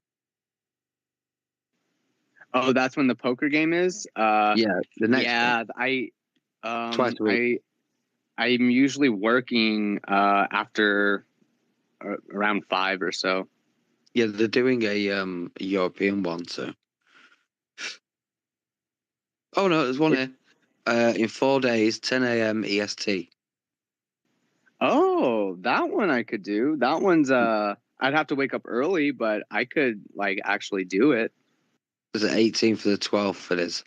Oh, that's when the poker game is?
Yeah, the next
day.
Twice a week.
I'm usually working after around 5 or so.
Yeah, they're doing a European one, so. Oh no, there's one here. In 4 days, 10 a.m. EST.
Oh, that one I could do. That one's I'd have to wake up early, but I could like actually do it.
There's an 18th to the 12th it is.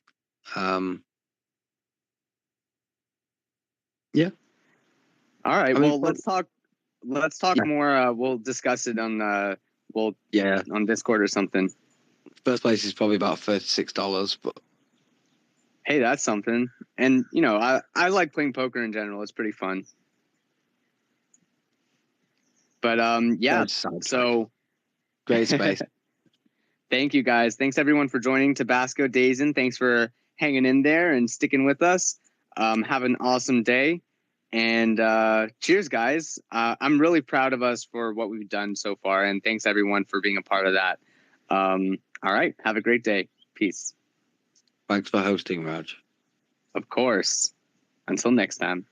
Yeah.
All right. Let's talk more. We'll discuss it on on Discord or something.
First place is probably about $36, but
hey, that's something. And you know, I like playing poker in general. It's pretty fun. But yeah. So
great space.
Thank you guys. Thanks everyone for joining Tabasco Dazen. Thanks for hanging in there and sticking with us. Have an awesome day. And cheers, guys. I'm really proud of us for what we've done so far. And thanks, everyone, for being a part of that. All right. Have a great day. Peace.
Thanks for hosting, Raj.
Of course. Until next time.